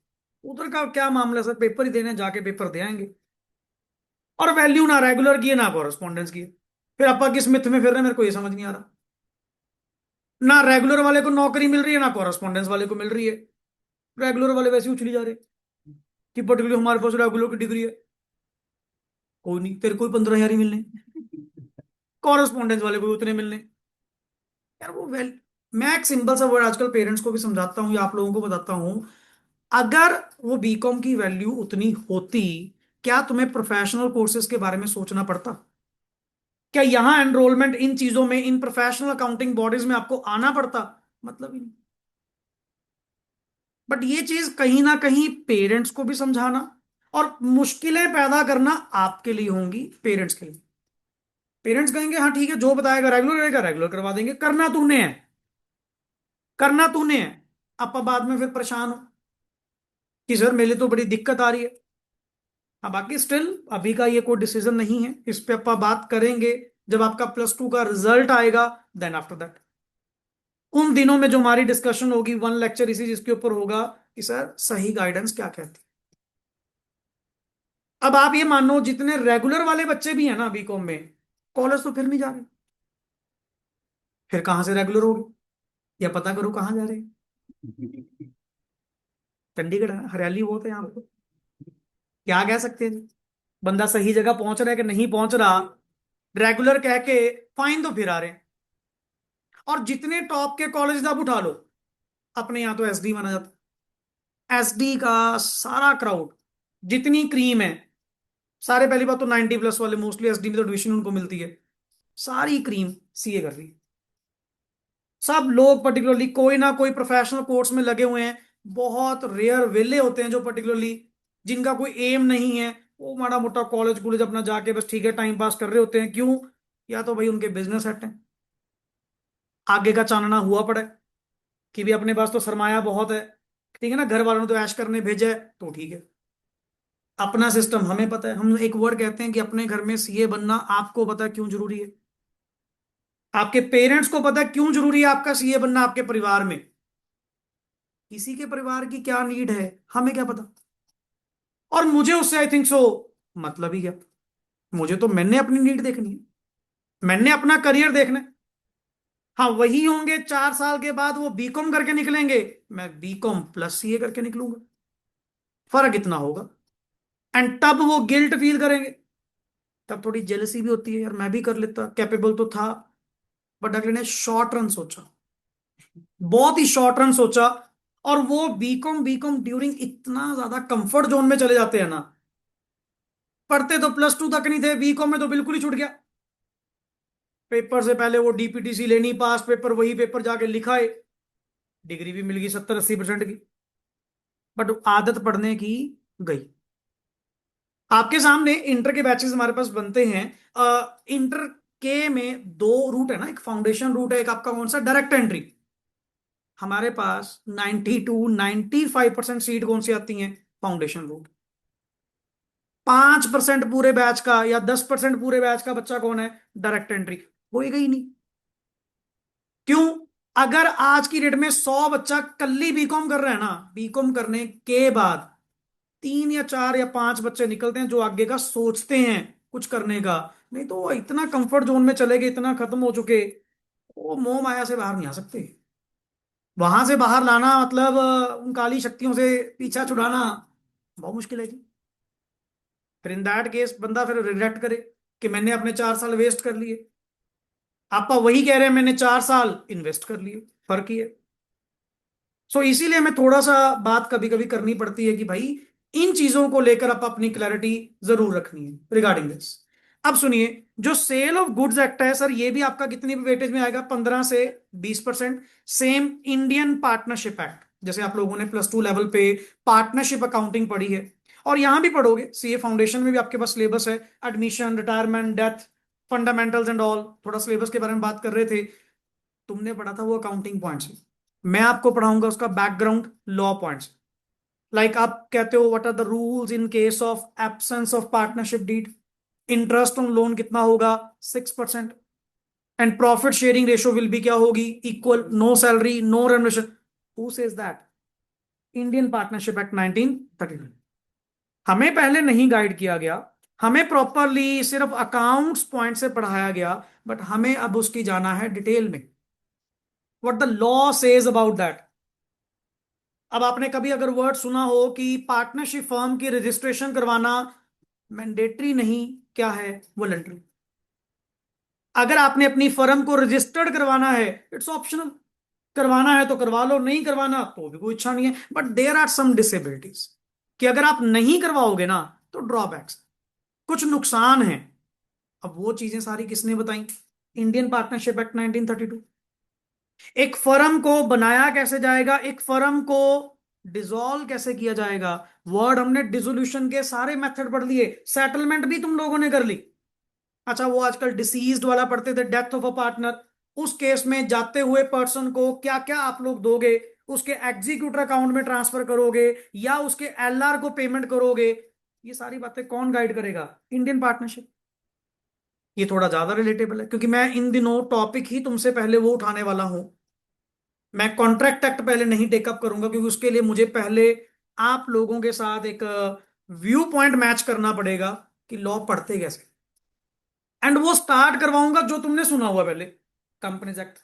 उधर का क्या मामला है सर, पेपर ही देने जाके पेपर दे आएंगे, और वैल्यू ना रेगुलर की है ना कॉरस्पॉन्डेंस की है। फिर आपा किस मिथ में फिर रहे हैं, मेरे को ये समझ नहीं आ रहा। ना रेगुलर वाले को नौकरी मिल रही है, ना कॉरस्पॉन्डेंस वाले को मिल रही है। रेगुलर वाले वैसे ही उछली जा रहे हैं कि पर्टिकुलर हमारे पास रेगुलर की डिग्री है, कोई नहीं, तेरे को 15,000 ही मिलने, कॉरस्पॉन्डेंस वाले को भी उतने मिलने। यार वो वेल, मैं एक सिंपल सा वर्ड आजकल पेरेंट्स को भी समझाता हूँ या आप लोगों को बताता हूँ, अगर वो बीकॉम की वैल्यू उतनी होती, क्या तुम्हें प्रोफेशनल कोर्सेज के बारे में सोचना पड़ता? क्या यहां एनरोलमेंट इन चीजों में, इन प्रोफेशनल अकाउंटिंग बॉडीज में आपको आना पड़ता? मतलब ही नहीं। बट ये चीज कहीं ना कहीं पेरेंट्स को भी समझाना, और मुश्किलें पैदा करना आपके लिए होंगी, पेरेंट्स के लिए। पेरेंट्स कहेंगे हाँ ठीक है, जो बताएगा रेगुलर रहेगा, रेगुलर करवा देंगे, करना तूने है, करना तूने है। आप बाद में फिर परेशान हो कि सर मेरे लिए तो बड़ी दिक्कत आ रही है। हाँ, बाकी स्टिल अभी का ये कोई डिसीजन नहीं है, इस पे अपन बात करेंगे जब आपका +2 का रिजल्ट आएगा, देन आफ्टर दैट, उन दिनों में जो हमारी डिस्कशन होगी, 1 लेक्चर इसी जिसके ऊपर होगा कि सर सही गाइडेंस क्या कहती है। अब आप ये मानो जितने रेगुलर वाले बच्चे भी हैं ना बीकॉम में, कॉलेज तो फिर नहीं जा रहे। फिर कहाँ से रेगुलर होगे? या पता करो कहाँ जा रहे हैं। चंडीगढ़ है, हरियाली बहुत है यहाँ पे। क्या कह सकते हैं जी? बंदा सही जगह पहुंच रहा है कि नहीं पहुंच रहा, रेगुलर कह के फाइन तो फिर आ रहे हैं। और जितने टॉप के कॉलेज आप उठा लो, अपने यहाँ तो एसडी माना जाता है, एसडी का सारा क्राउड, जितनी क्रीम है, सारे, पहली बात तो 90+ वाले मोस्टली एसडी में तो ट्यूशन उनको मिलती है, सारी क्रीम सीए कर रही है। सब लोग पर्टिकुलरली कोई ना कोई प्रोफेशनल कोर्स में लगे हुए हैं। बहुत रेयर वेले होते हैं जो पर्टिकुलरली जिनका कोई एम नहीं है, वो माड़ा मोटा कॉलेज कॉलेज अपना जाके बस ठीक है टाइम पास कर रहे होते हैं। क्यों? या तो भाई उनके बिजनेस सेट है, आगे का चानना हुआ पड़ा है कि भी अपने पास तो सरमाया बहुत है, ठीक है ना, घर वालों ने तो ऐश करने भेजा है, तो ठीक है। अपना सिस्टम हमें पता है, हम एक वर्ड कहते हैं कि अपने घर में सीए बनना आपको पता है क्यों जरूरी है, आपके पेरेंट्स को पता है क्यों जरूरी है आपका सीए बनना, आपके परिवार में किसी के परिवार की क्या नीड है, हमें क्या पता। और मुझे उससे आई थिंक सो मतलब ही क्या। मुझे तो मैंने अपनी नीड देखनी है, मैंने अपना करियर देखना है। हाँ, वही होंगे 4 साल के बाद वो बीकॉम करके निकलेंगे, मैं बीकॉम प्लस सीए करके निकलूंगा, फर्क इतना होगा। एंड तब वो गिल्ट फील करेंगे, तब थोड़ी जेलसी भी होती है, यार मैं भी कर लेता, कैपेबल तो था। बट अगले ने शॉर्ट रन सोचा, बहुत ही शॉर्ट रन सोचा। और वो बीकॉम बीकॉम ड्यूरिंग इतना ज्यादा कंफर्ट जोन में चले जाते हैं ना। पढ़ते तो +2 तक नहीं थे, बीकॉम में तो बिल्कुल ही छूट गया। पेपर से पहले वो डीपीटीसी लेनी, पास पेपर, वही पेपर जाके लिखा है, डिग्री भी मिल गई 70-80% की। बट आदत पढ़ने की गई। आपके सामने इंटर के बैचेस हमारे पास बनते हैं। इंटर के में दो रूट है ना, एक फाउंडेशन रूट है, एक आपका कौन सा, डायरेक्ट एंट्री। हमारे पास 92-95% सीट कौन सी आती हैं? Foundation root. 5% पूरे बैच का या 10% पूरे बैच का बच्चा कौन है? Direct entry. होएगा ही नहीं। क्यों? अगर आज की डेट में 100 बच्चा कल ही बीकॉम कर रहा है ना, बीकॉम करने के बाद 3 या 4 या 5 बच्चे निकलते हैं जो आगे का सोचते हैं कुछ करने का। नहीं तो वो इतना कंफर्ट जोन में चले गए, इतना खत्म हो चुके, वो मोह माया से बाहर नहीं आ सकते। वहां से बाहर लाना मतलब उन काली शक्तियों से पीछा छुड़ाना बहुत मुश्किल है जी। फिर इन दैट केस बंदा फिर रिग्रेट करे कि मैंने अपने 4 साल वेस्ट कर लिए। आपा वही कह रहे हैं मैंने 4 साल इन्वेस्ट कर लिए, फर्क ही है। सो इसीलिए हमें थोड़ा सा बात कभी कभी करनी पड़ती है कि भाई इन चीजों को लेकर आप अपनी क्लैरिटी जरूर रखनी है रिगार्डिंग दिस। अब सुनिए, जो सेल ऑफ गुड्स एक्ट है सर, ये भी आपका कितनी वेटेज में आएगा? 15 से 20%। सेम इंडियन पार्टनरशिप एक्ट, जैसे आप लोगों ने +2 लेवल पे पार्टनरशिप अकाउंटिंग पढ़ी है, और यहां भी पढ़ोगे, सीए फाउंडेशन में भी आपके पास सिलेबस है, admission, retirement, death, fundamentals and all, थोड़ा सिलेबस के बारे में बात कर रहे थे। तुमने पढ़ा था वो अकाउंटिंग पॉइंट्स, मैं आपको पढ़ाऊंगा उसका बैकग्राउंड लॉ पॉइंट्स। लाइक आप कहते हो what are the rules in case of absence of partnership deed, interest on loan कितना होगा? 6%। And profit sharing ratio will be क्या होगी? Equal, no salary, no remuneration. Who says that? Indian partnership act 1939। हमें पहले नहीं guide किया गया, हमें प्रॉपरली सिर्फ अकाउंट्स पॉइंट से पढ़ाया गया, बट हमें अब उसकी जाना है डिटेल में, what the law says about that. अब आपने कभी अगर वर्ड सुना हो कि पार्टनरशिप फर्म की रजिस्ट्रेशन करवाना मैंडेटरी नहीं, क्या है? वॉलंटरी। अगर आपने अपनी फर्म को रजिस्टर्ड करवाना है, इट्स ऑप्शनल। करवाना है तो करवा लो, नहीं करवाना तो भी कोई इच्छा नहीं है। But there are some disabilities कि अगर आप नहीं करवाओगे ना तो ड्रॉबैक्स, कुछ नुकसान है। अब वो चीजें सारी किसने बताई? Indian partnership act 1932। एक फर्म को बनाया कैसे जाएगा, एक फर्म को डिसॉल्व कैसे किया जाएगा, वर्ड हमने डिसोल्यूशन के सारे मेथड पढ़ लिए, सेटलमेंट भी तुम लोगों ने कर ली। अच्छा, वो आजकल डिसीज्ड वाला पढ़ते थे, डेथ ऑफ अ पार्टनर, उस केस में जाते हुए पर्सन को क्या क्या आप लोग दोगे, उसके एग्जीक्यूटर अकाउंट में ट्रांसफर करोगे या उसके एलआर को पेमेंट करोगे, ये सारी बातें कौन गाइड करेगा? Indian partnership. ये थोड़ा ज्यादा रिलेटेबल है क्योंकि मैं इन दिनों टॉपिक ही तुमसे पहले वो उठाने वाला हूं। मैं कॉन्ट्रैक्ट एक्ट पहले नहीं टेकअप करूंगा क्योंकि उसके लिए मुझे पहले आप लोगों के साथ एक व्यू पॉइंट मैच करना पड़ेगा कि लॉ पढ़ते कैसे। एंड वो स्टार्ट करवाऊंगा जो तुमने सुना हुआ पहले, कंपनीज एक्ट।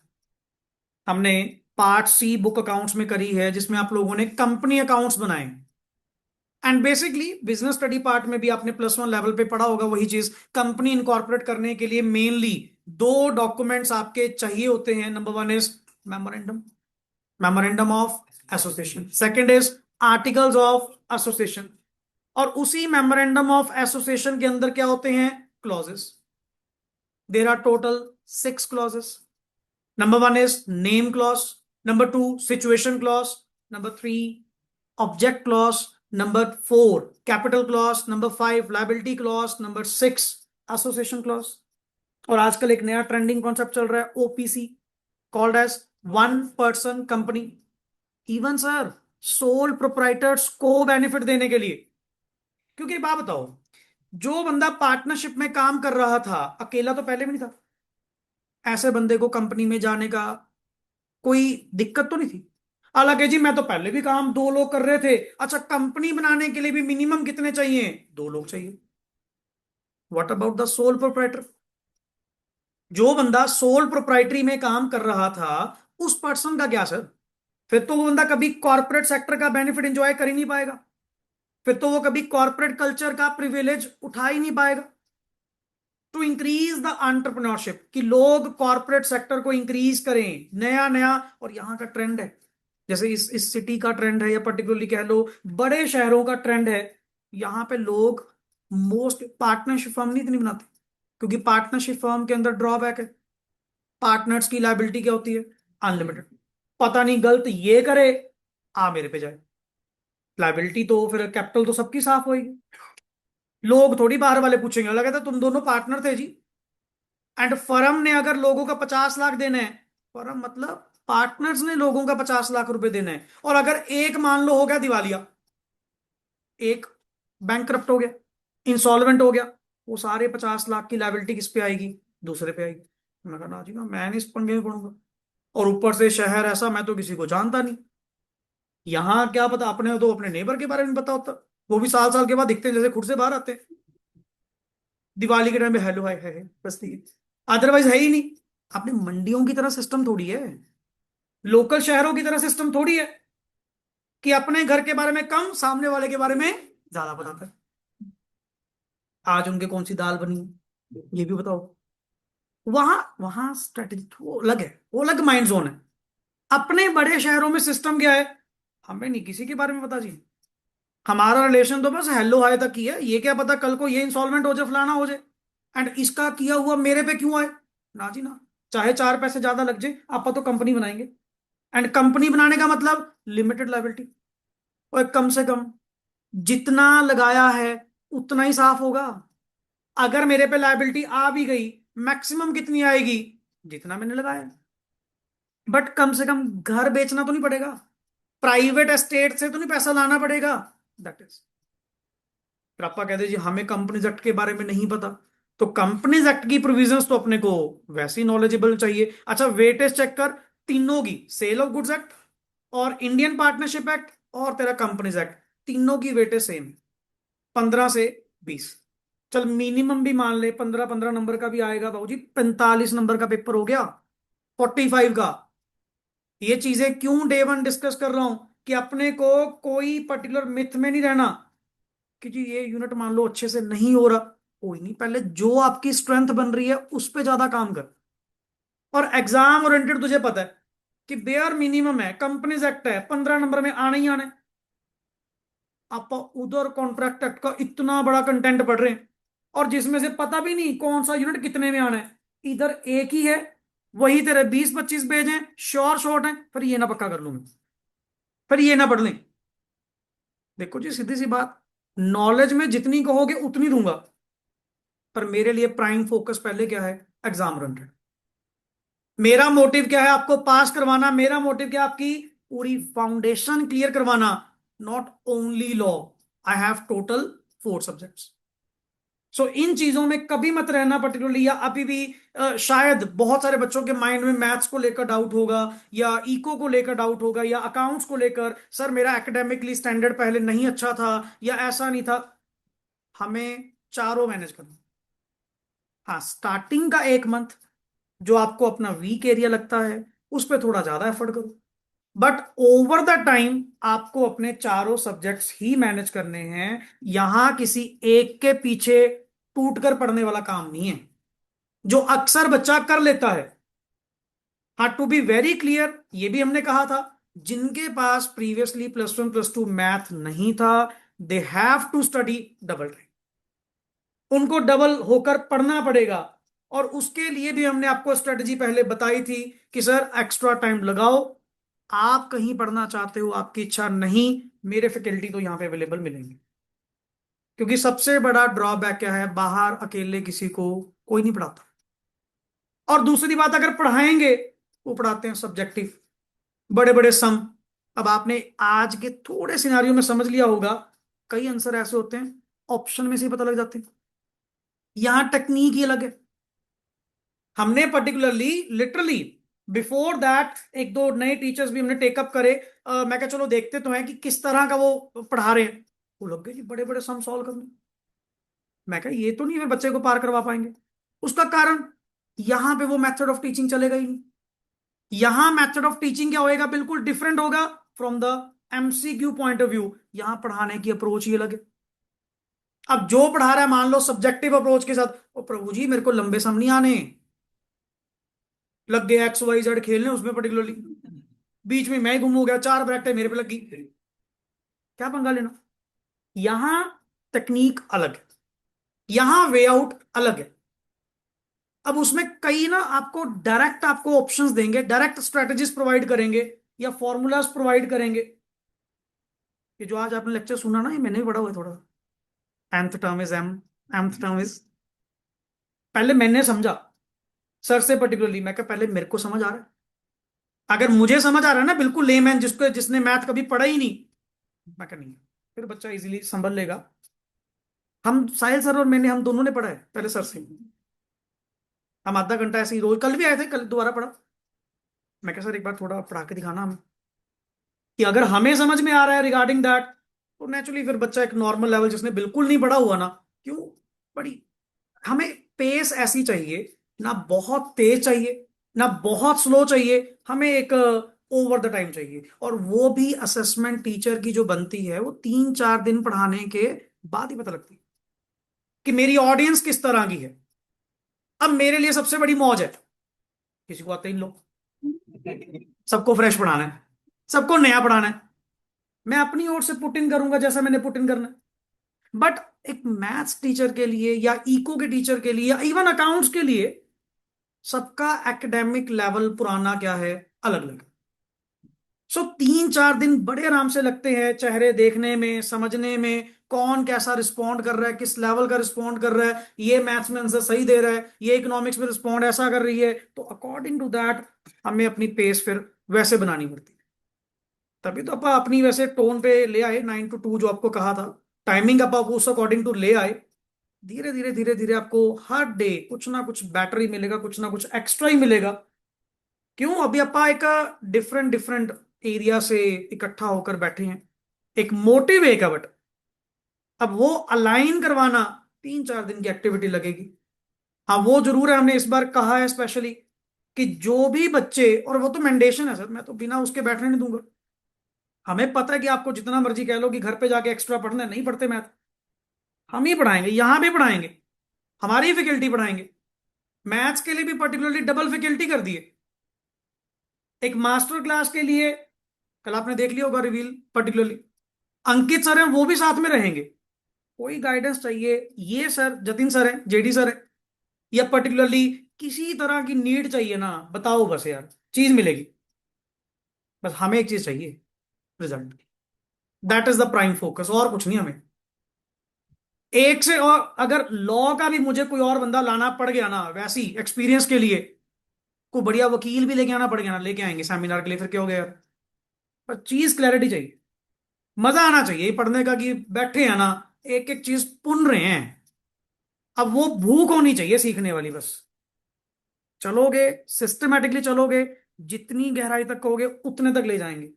हमने पार्ट सी बुक अकाउंट्स में करी है, जिसमें आप लोगों ने कंपनी अकाउंट्स बनाए। And basically business study part में भी आपने +1 लेवल पे पढ़ा होगा वही चीज। कंपनी इनकॉर्पोरेट करने के लिए मेनली दो डॉक्यूमेंट्स आपके चाहिए होते हैं। Number one is memorandum, memorandum of association. Second is articles of association. और उसी मेमोरेंडम ऑफ एसोसिएशन के अंदर क्या होते हैं? Clauses. There are total 6 clauses. Number one is name clause, number two situation clause, number three object clause, number four capital clause, number five liability clause, number six association clause. और आजकल एक नया trending concept चल रहा है, OPC, called as one person company. Even sir sole proprietors को benefit देने के लिए। क्योंकि बात बताओ, जो बंदा पार्टनरशिप में काम कर रहा था अकेला तो पहले भी नहीं था, ऐसे बंदे को कंपनी में जाने का कोई दिक्कत तो नहीं थी। हालांकि जी मैं तो पहले भी काम 2 लोग कर रहे थे। अच्छा, कंपनी बनाने के लिए भी मिनिमम कितने चाहिए? 2 लोग चाहिए। What about the sole proprietor? जो बंदा सोल प्रोप्राइटरी में काम कर रहा था, उस पर्सन का क्या सर? फिर तो वो बंदा कभी कॉर्पोरेट सेक्टर का बेनिफिट एंजॉय कर ही नहीं पाएगा। फिर तो वो कभी कॉर्पोरेट कल्चर का प्रिविलेज उठा ही नहीं पाएगा। टू इंक्रीज द एंटरप्रेन्योरशिप, कि लोग कॉर्पोरेट सेक्टर को इंक्रीज करें, नया नया। और यहाँ का ट्रेंड है, जैसे इस सिटी का ट्रेंड है, या पर्टिकुलरली कह लो बड़े शहरों का ट्रेंड है। यहाँ पे लोग मोस्ट पार्टनरशिप फर्म नहीं इतनी बनाते, क्योंकि पार्टनरशिप फर्म के अंदर ड्रॉबैक है। पार्टनर्स की लायबिलिटी क्या होती है? अनलिमिटेड। पता नहीं गलत ये करे, आ मेरे पे जाए। लायबिलिटी तो फिर कैपिटल तो सबकी साफ होगी। लोग थोड़ी बाहर वाले पूछेंगे, लगा था तुम दोनों पार्टनर थे जी, एंड फर्म ने अगर लोगों का 50 लाख देना है, फर्म मतलब पार्टनर्स ने लोगों का 50 लाख रुपए देना है, और अगर एक मान लो हो गया दिवालिया, एक बैंक हो गया, इंसॉल्वेंट हो गया, वो सारे 50 लाख की लायबिलिटी किस पे आएगी? दूसरे पे आएगी। मैं कहा ना जी ना, मैं नहीं इस पंगे में पड़ूंगा। और ऊपर से शहर ऐसा, मैं तो किसी को जानता नहीं। यहाँ क्या पता, अपने तो अपने नेबर के बारे में पता होता। वो भी साल साल के बाद दिखते हैं जैसे खुद से बाहर आते हैं। दिवाली के टाइम पे हेलो हाय है बस, ठीक है। अदरवाइज है ही नहीं। अपने मंडियों की तरह सिस्टम थोड़ी है, लोकल शहरों की तरह सिस्टम थोड़ी है, कि अपने घर के बारे में कम, सामने वाले के बारे में ज्यादा बताता है। आज उनके कौन सी दाल बनी है, ये भी बताओ। वहां वहां स्ट्रेटेजी वो अलग है, वो अलग माइंड जोन है। अपने बड़े शहरों में सिस्टम क्या है, हमें नहीं किसी के बारे में पता जी। हमारा रिलेशन तो बस हेलो हाय तक ही है। ये क्या पता कल को ये इंसॉल्वेंट हो जाए, फलाना हो जाए, एंड इसका किया हुआ मेरे पे क्यों आए? ना जी ना। चाहे 4 पैसे ज्यादा लग जाए, आप तो कंपनी बनाएंगे। एंड कंपनी बनाने का मतलब लिमिटेड लायबिलिटी। और कम से कम जितना लगाया है उतना ही साफ होगा। अगर मेरे पे लायबिलिटी आ भी गई, मैक्सिमम कितनी आएगी? जितना मैंने लगाया। बट कम से कम घर बेचना तो नहीं पड़ेगा, प्राइवेट एस्टेट से तो नहीं पैसा लाना पड़ेगा। That is. फिर आपका कहते जी हमें कंपनीज एक्ट के बारे में नहीं पता। तो कंपनीज एक्ट की प्रोविजंस तो अपने को वैसे ही नॉलेजेबल चाहिए। अच्छा, वेटेज चेक कर, तीनों की, सेल ऑफ गुड्स एक्ट और इंडियन पार्टनरशिप एक्ट और तेरा कंपनीज एक्ट, तीनों की वेटेज सेम है, 15 से 20। चल मिनिमम भी मान ले 15-15 नंबर का भी आएगा बाबू जी, 45 नंबर का पेपर हो गया, 45 का। ये चीजें क्यों डे वन डिस्कस कर रहा हूं, कि अपने को कोई पर्टिकुलर मिथ में नहीं रहना, कि जी ये यूनिट मान लो अच्छे से नहीं हो रहा, कोई नहीं, पहले जो आपकी स्ट्रेंथ बन रही है उस पे ज्यादा काम कर। और एग्जाम ओरिएंटेड तुझे पता है कि बेयर मिनिमम है, कंपनीज एक्ट है, 15 नंबर में आने ही आने। आप उधर कॉन्ट्रैक्ट एक्ट का इतना बड़ा कंटेंट पढ़ रहे हैं, और जिसमें से पता भी नहीं कौन सा यूनिट कितने में आना है। इधर एक ही है, वही तेरे 20-25 पेज हैं, श्योर शॉर्ट है, फिर ये ना पक्का कर लूं मैं, फिर ये ना पढ़ लें। देखो जी सीधी सी बात, नॉलेज में जितनी कहोगे उतनी दूंगा, पर मेरे लिए प्राइम फोकस पहले क्या है? Exam oriented. मेरा मोटिव क्या है? आपको पास करवाना। मेरा मोटिव क्या है? आपकी पूरी फाउंडेशन क्लियर करवाना। Not only law, I have total 4 subjects. So इन चीजों में कभी मत रहना पर्टिकुलरली, या अभी भी शायद बहुत सारे बच्चों के माइंड में मैथ्स को लेकर डाउट होगा, या इको को लेकर डाउट होगा, या अकाउंट्स को लेकर, सर मेरा एकेडमिकली स्टैंडर्ड पहले नहीं अच्छा था, या ऐसा नहीं था। हमें चारों मैनेज करना। हाँ, स्टार्टिंग का एक मंथ जो आपको अपना वीक एरिया लगता है उस पर थोड़ा ज्यादा एफर्ट करो, बट ओवर द टाइम आपको अपने चारों सब्जेक्ट्स ही मैनेज करने हैं। यहां किसी एक के पीछे टूट कर पड़ने वाला काम नहीं है, जो अक्सर बच्चा कर लेता है। हाँ, टू बी वेरी क्लियर, ये भी हमने कहा था, जिनके पास प्रीवियसली +1 +2 मैथ नहीं था, they have to study double time. उनको डबल होकर पढ़ना पड़ेगा। और उसके लिए भी हमने आपको स्ट्रेटजी पहले बताई थी कि सर एक्स्ट्रा टाइम लगाओ। आप कहीं पढ़ना चाहते हो, आपकी इच्छा नहीं, मेरे फैकल्टी तो यहाँ पे अवेलेबल मिलेंगे। क्योंकि सबसे बड़ा ड्रॉबैक क्या है, बाहर अकेले किसी को कोई नहीं पढ़ाता। और दूसरी बात, अगर पढ़ाएंगे वो पढ़ाते हैं सब्जेक्टिव, बड़े बड़े सम। अब आपने आज के थोड़े सिनारियों में समझ लिया होगा, कई आंसर ऐसे होते हैं ऑप्शन में से ही पता लग जाते हैं। यहां टेक्निक ही अलग है। हमने पर्टिकुलरली लिटरली बिफोर दैट एक दो नए टीचर्स भी हमने टेकअप करे। मैं कहा चलो देखते तो हैं कि किस तरह का वो पढ़ा रहे हैं। वो लग गए जी बड़े बड़े सम सॉल्व करने। मैं कहा ये तो नहीं है बच्चे को पार करवा पाएंगे। उसका कारण, यहां पे वो मेथड ऑफ टीचिंग चलेगा ही नहीं। यहां मेथड ऑफ टीचिंग क्या होएगा, बिल्कुल डिफरेंट होगा from the MCQ point of view. यहां पढ़ाने की अप्रोच ही अलग है। अब जो पढ़ा रहा है मान लो सब्जेक्टिव अप्रोच के साथ, ओ प्रभु जी मेरे को लंबे सम नहीं आने, लग गए XYZ खेलने उसमें पर्टिकुलरली, बीच में मैं गुम हो गया, चार ब्रैकेटें मेरे पे लग गई, क्या पंगा लेना। यहां टेक्निक अलग है, यहां वे आउट अलग है। अब उसमें कई ना आपको डायरेक्ट आपको ऑप्शंस देंगे, डायरेक्ट स्ट्रेटजीज प्रोवाइड करेंगे, या फॉर्मूलाज प्रोवाइड करेंगे। ये जो आज आपने लेक्चर सुना ना, ये मैंने भी पढ़ा हुआ है थोड़ा। nth term is m, mth term is, पहले मैंने समझा सर से पर्टिकुलरली, मैं कहा पहले मेरे को समझ आ रहा है। अगर मुझे समझ आ रहा है ना, बिल्कुल लेमैन जिसको जिसने मैथ कभी पढ़ा ही नहीं, मैं कहा नहीं, फिर बच्चा इजीली संभल लेगा। हम साहिल सर और मैंने, हम दोनों ने पढ़ा है पहले सर से। हम आधा घंटा ऐसे ही रोज, कल भी आए थे, कल दोबारा पढ़ा। मैं कहा सर एक बार थोड़ा पढ़ा के दिखाना हमें, कि अगर हमें समझ में आ रहा है रिगार्डिंग दैट, तो नेचुरली फिर बच्चा एक नॉर्मल लेवल जिसने बिल्कुल नहीं पढ़ा हुआ ना, क्यों बड़ी, हमें पेस ऐसी चाहिए, ना बहुत तेज चाहिए ना बहुत स्लो चाहिए, हमें एक ओवर द टाइम चाहिए। और वो भी असेसमेंट टीचर की जो बनती है, वो 3 4 दिन पढ़ाने के बाद ही पता लगती है कि मेरी ऑडियंस किस तरह की है। अब मेरे लिए सबसे बड़ी मौज है, किसी को आते ही लोग, सबको फ्रेश पढ़ाना है, सबको नया पढ़ाना है। मैं अपनी ओर से पुट इन करूंगा जैसा मैंने पुट इन करना है। बट एक मैथ्स टीचर के लिए, या इको के टीचर के लिए, या इवन अकाउंट्स के लिए, सबका एकेडमिक लेवल पुराना क्या है, अलग अलग। सो 3 4 दिन बड़े आराम से लगते हैं चेहरे देखने में, समझने में, कौन कैसा रिस्पॉन्ड कर रहा है, किस लेवल का रिस्पॉन्ड कर रहा है, ये मैथ्स में आंसर सही दे रहा है, ये इकोनॉमिक्स में रिस्पॉन्ड ऐसा कर रही है, तो अकॉर्डिंग टू दैट हमें अपनी पेस फिर वैसे बनानी पड़ती है। तभी तो आप अपनी वैसे टोन पे ले आए, 9 to 2 जो आपको कहा था, टाइमिंग आप उस अकॉर्डिंग टू ले आए। धीरे धीरे धीरे धीरे आपको हर डे कुछ ना कुछ बैटरी मिलेगा, कुछ ना कुछ एक्स्ट्रा ही मिलेगा। क्यों, अभी अपा एक डिफरेंट डिफरेंट एरिया से इकट्ठा होकर बैठे हैं, एक मोटिव एक है, बट अब वो अलाइन करवाना 3 4 दिन की एक्टिविटी लगेगी। हाँ वो जरूर है, हमने इस बार कहा है स्पेशली कि जो भी बच्चे, और वो तो मैंडेशन है सर, मैं तो बिना उसके बैठने नहीं दूंगा। हमें पता है कि आपको जितना मर्जी कह लो कि घर पे जाके एक्स्ट्रा पढ़ना है, नहीं पढ़ते मैथ, हम ही पढ़ाएंगे, यहां भी पढ़ाएंगे, हमारी ही फैकल्टी पढ़ाएंगे। मैथ्स के लिए भी पर्टिकुलरली डबल फैकल्टी कर दिए, एक मास्टर क्लास के लिए, कल आपने देख लिया होगा रिवील पर्टिकुलरली, अंकित सर हैं वो भी साथ में रहेंगे। कोई गाइडेंस चाहिए, ये सर जतिन सर हैं, जेडी सर हैं, या पर्टिकुलरली किसी तरह की नीड चाहिए ना, बताओ बस यार, चीज मिलेगी। बस हमें एक चीज चाहिए, result. That is the prime focus, और कुछ नहीं हमें। एक से, और अगर लॉ का भी मुझे कोई और बंदा लाना पड़ गया ना वैसी एक्सपीरियंस के लिए, कोई बढ़िया वकील भी लेके आना पड़ गया ना, लेके आएंगे सेमिनार के लिए, फिर क्या हो गया यार। पर चीज क्लैरिटी चाहिए, मजा आना चाहिए पढ़ने का, कि बैठे हैं ना, एक एक चीज पुन रहे हैं। अब वो भूख होनी चाहिए सीखने वाली बस। चलोगे, सिस्टमेटिकली चलोगे, जितनी गहराई तक कहोगे उतने तक ले जाएंगे।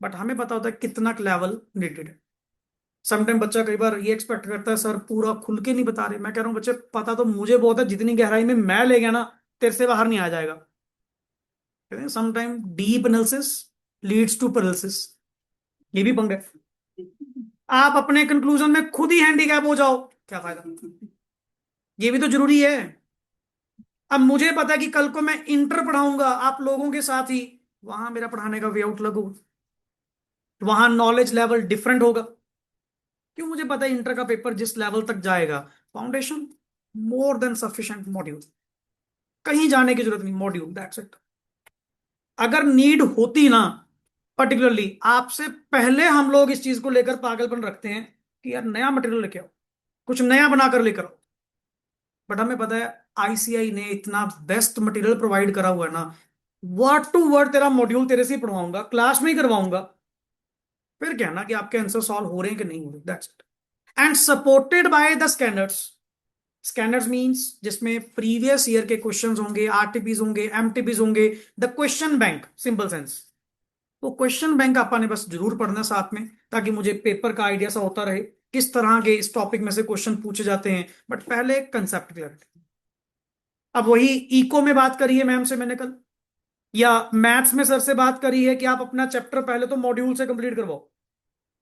बट हमें पता होता है कितना लेवल नीडेड है। समटाइम बच्चा कई बार ये एक्सपेक्ट करता है सर पूरा खुल के नहीं बता रहे। मैं कह रहा हूँ बच्चे पता तो मुझे बहुत है, जितनी गहराई में मैं ले गया ना तेरे से बाहर नहीं आ जाएगा। कहते हैं sometime deep analysis leads to paralysis. ये भी पंगा है। आप अपने कंक्लूजन में खुद ही हैंडीकैप हो जाओ, क्या फायदा। ये भी तो जरूरी है। अब मुझे पता है कि कल को मैं इंटर पढ़ाऊंगा आप लोगों के साथ ही, वहां मेरा पढ़ाने का वे आउट अलग होगा, वहां नॉलेज लेवल डिफरेंट होगा। क्यों, मुझे पता है इंटर का पेपर जिस लेवल तक जाएगा, foundation more than sufficient, module कहीं जाने की जरूरत नहीं, मॉड्यूल दैट्स इट। अगर नीड होती ना, पर्टिकुलरली आपसे पहले हम लोग इस चीज को लेकर पागलपन रखते हैं कि यार नया मटेरियल लेके आओ, कुछ नया बनाकर लेकर आओ। बट हमें पता है आईसीआई ने इतना बेस्ट मटेरियल प्रोवाइड करा हुआ है ना, वर्ड टू वर्ड तेरा मॉड्यूल तेरे से ही पढ़वाऊंगा, क्लास में ही करवाऊंगा। फिर क्या है ना कि आपके आंसर सॉल्व हो रहे हैं कि नहीं हो रहे, that's it. And supported by the standards. Standards means जिसमें प्रीवियस ईयर के क्वेश्चंस होंगे, आरटीपीज होंगे, एमटीपीज होंगे, the question bank, simple sense. वो क्वेश्चन बैंक आपा ने बस जरूर पढ़ना साथ में, ताकि मुझे पेपर का आइडिया सा होता रहे किस तरह के इस टॉपिक में से क्वेश्चन पूछे जाते हैं। बट पहले कंसेप्ट क्लियर। अब वही इको में बात करी है मैम से मैंने कल, या मैथ्स में सर से बात करी है कि आप अपना चैप्टर पहले तो मॉड्यूल से कंप्लीट करवाओ।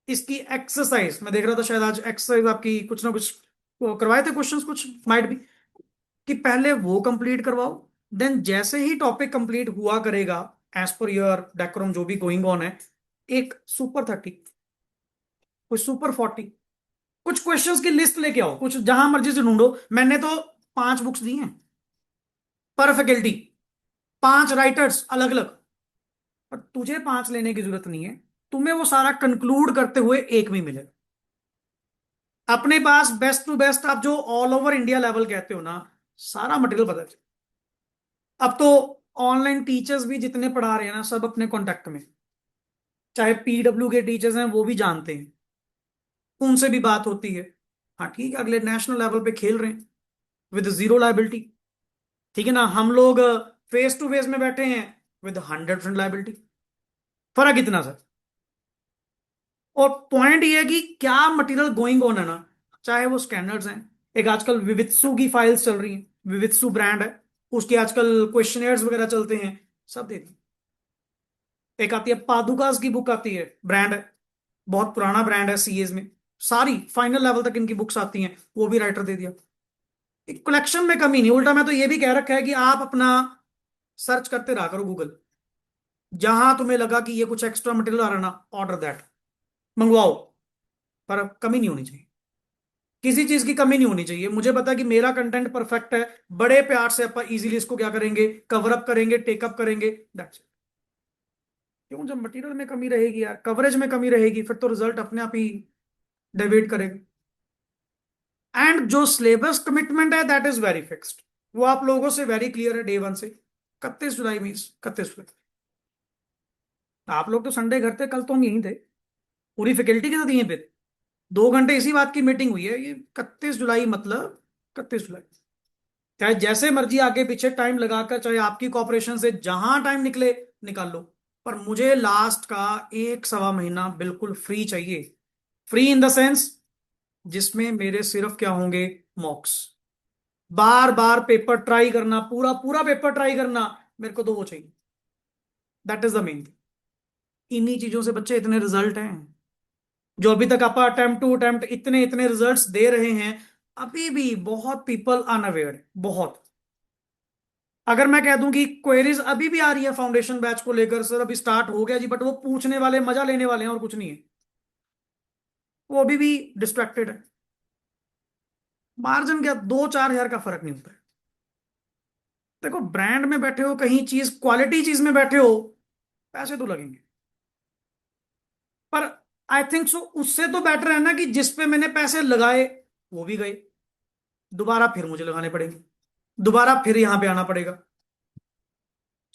इसकी एक्सरसाइज मैं देख रहा था, शायद आज एक्सरसाइज आपकी कुछ ना कुछ वो करवाए थे, क्वेश्चंस कुछ माइट भी, कि पहले वो कंप्लीट करवाओ। देन जैसे ही टॉपिक कंप्लीट हुआ करेगा, एज पर योर डेकोरम जो भी गोइंग ऑन है, एक सुपर 30, कुछ सुपर 40, कुछ क्वेश्चंस की लिस्ट लेके आओ, कुछ जहां मर्जी से ढूंढो। मैंने तो 5 बुक्स दी हैं पर फैकल्टी, 5 राइटर्स अलग अलग। पर तुझे 5 लेने की जरूरत नहीं है, तुम्हें वो सारा कंक्लूड करते हुए एक में मिलेगा। अपने पास बेस्ट टू बेस्ट आप जो ऑल ओवर इंडिया लेवल कहते हो ना, सारा मटेरियल पता चले। अब तो ऑनलाइन टीचर्स भी जितने पढ़ा रहे हैं ना, सब अपने कांटेक्ट में, चाहे पीडब्ल्यू के टीचर्स हैं वो भी जानते हैं, उनसे भी बात होती है। हाँ ठीक है, अगले नेशनल लेवल पे खेल रहे हैं विद जीरो लाइबिलिटी। ठीक है ना, हम लोग फेस टू फेस में बैठे हैं विद 100% लाइबिलिटी। फर्क इतना सर। और पॉइंट ये है कि क्या मटेरियल गोइंग ऑन है ना, चाहे वो स्टैंडर्ड्स हैं। एक आजकल विवित्सु की फाइल्स चल रही हैं, विवित्सु ब्रांड है, उसके आजकल क्वेश्चनेयर्स वगैरह चलते हैं, सब दे दी। एक आती है पादुकास की बुक आती है, ब्रांड है, बहुत पुराना ब्रांड है सीएज में, सारी फाइनल लेवल तक इनकी बुक्स आती हैं, वो भी राइटर दे दिया। एक कलेक्शन में कमी नहीं, उल्टा मैं तो ये भी कह रखा है कि आप अपना सर्च करते रहा करो गूगल, जहां तुम्हें लगा कि ये कुछ एक्स्ट्रा मटेरियल आ रहा ना, ऑर्डर दैट, मंगवाओ। पर कमी नहीं होनी चाहिए, किसी चीज की कमी नहीं होनी चाहिए। मुझे पता है कि मेरा कंटेंट परफेक्ट है, बड़े प्यार से अपन इजीली इसको क्या करेंगे, कवर अप करेंगे, टेकअप करेंगे, दैट्स इट। क्यों, जब मटेरियल में कमी रहेगी यार, कवरेज में कमी रहेगी, फिर तो रिजल्ट अपने आप ही डेविएट करेगा। एंड जो सिलेबस कमिटमेंट है दैट इज वेरी फिक्स्ड, वो आप लोगों से वेरी क्लियर है डे वन से। 31 जुलाई मीन्स 31 जुलाई। आप लोग तो संडे घर थे, कल तो हम यहीं थे, पूरी फैकल्टी के साथ यहीं पे थे। 2 घंटे इसी बात की मीटिंग हुई है, ये 31 जुलाई मतलब 31 जुलाई। चाहे जैसे मर्जी आगे पीछे टाइम लगाकर, चाहे आपकी कॉपरेशन से जहां टाइम निकले निकाल लो, पर मुझे लास्ट का 1 सवा महीना बिल्कुल फ्री चाहिए। फ्री इन द सेंस जिसमें मेरे सिर्फ क्या होंगे, मॉक्स, बार बार पेपर ट्राई करना, पूरा पूरा पेपर ट्राई करना, मेरे को तो वो चाहिए। That is the main thing. इन्हीं चीजों से बच्चे इतने रिजल्ट हैं, जो अभी तक आप अटेम्प्ट टू अटेम्प्ट इतने इतने रिजल्ट्स दे रहे हैं। अभी भी बहुत पीपल अनअवेयर है, बहुत। अगर मैं कह दूं कि क्वेरीज अभी भी आ रही है फाउंडेशन बैच को लेकर, सर अभी स्टार्ट हो गया जी, बट वो पूछने वाले मजा लेने वाले हैं और कुछ नहीं है, वो अभी भी डिस्ट्रैक्टेड है। मार्जिन क्या, 2-4 हजार का फर्क नहीं होता है। देखो ब्रांड में बैठे हो, कहीं चीज क्वालिटी चीज में बैठे हो, पैसे तो लगेंगे। पर आई थिंक सो उससे तो बेटर है ना कि जिस पे मैंने पैसे लगाए वो भी गए, दोबारा फिर मुझे लगाने पड़ेंगे, दोबारा फिर यहां पे आना पड़ेगा।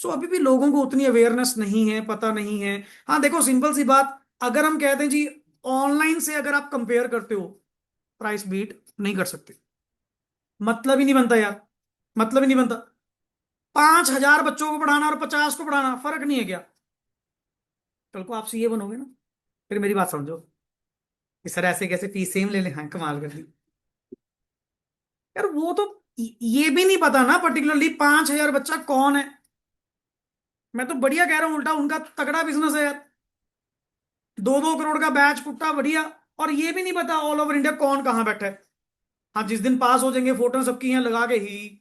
सो अभी भी लोगों को उतनी अवेयरनेस नहीं है, पता नहीं है। हाँ देखो सिंपल सी बात, अगर हम कहते हैं जी ऑनलाइन से अगर आप कंपेयर करते हो, प्राइस बीट नहीं कर सकते। मतलब ही नहीं बनता यार, मतलब ही नहीं बनता। 5,000 बच्चों को पढ़ाना और 50 को पढ़ाना, फर्क नहीं है क्या? कल को आप सीए बनोगे ना, फिर मेरी बात समझो कि सर ऐसे कैसे फीस सेम ले लें, हाँ कमाल कर दी। यार वो तो ये भी नहीं पता ना पर्टिकुलरली 5,000 बच्चा कौन है। मैं तो बढ़िया कह रहा हूँ, उल्टा उनका तगड़ा बिजनेस है यार, 2-2 करोड़ का बैच पुट्टा बढ़िया। और ये भी नहीं पता ऑल ओवर इंडिया कौन कहाँ बैठा है। हाँ जिस दिन पास हो जाएंगे फोटो सबकी यहाँ लगा के ही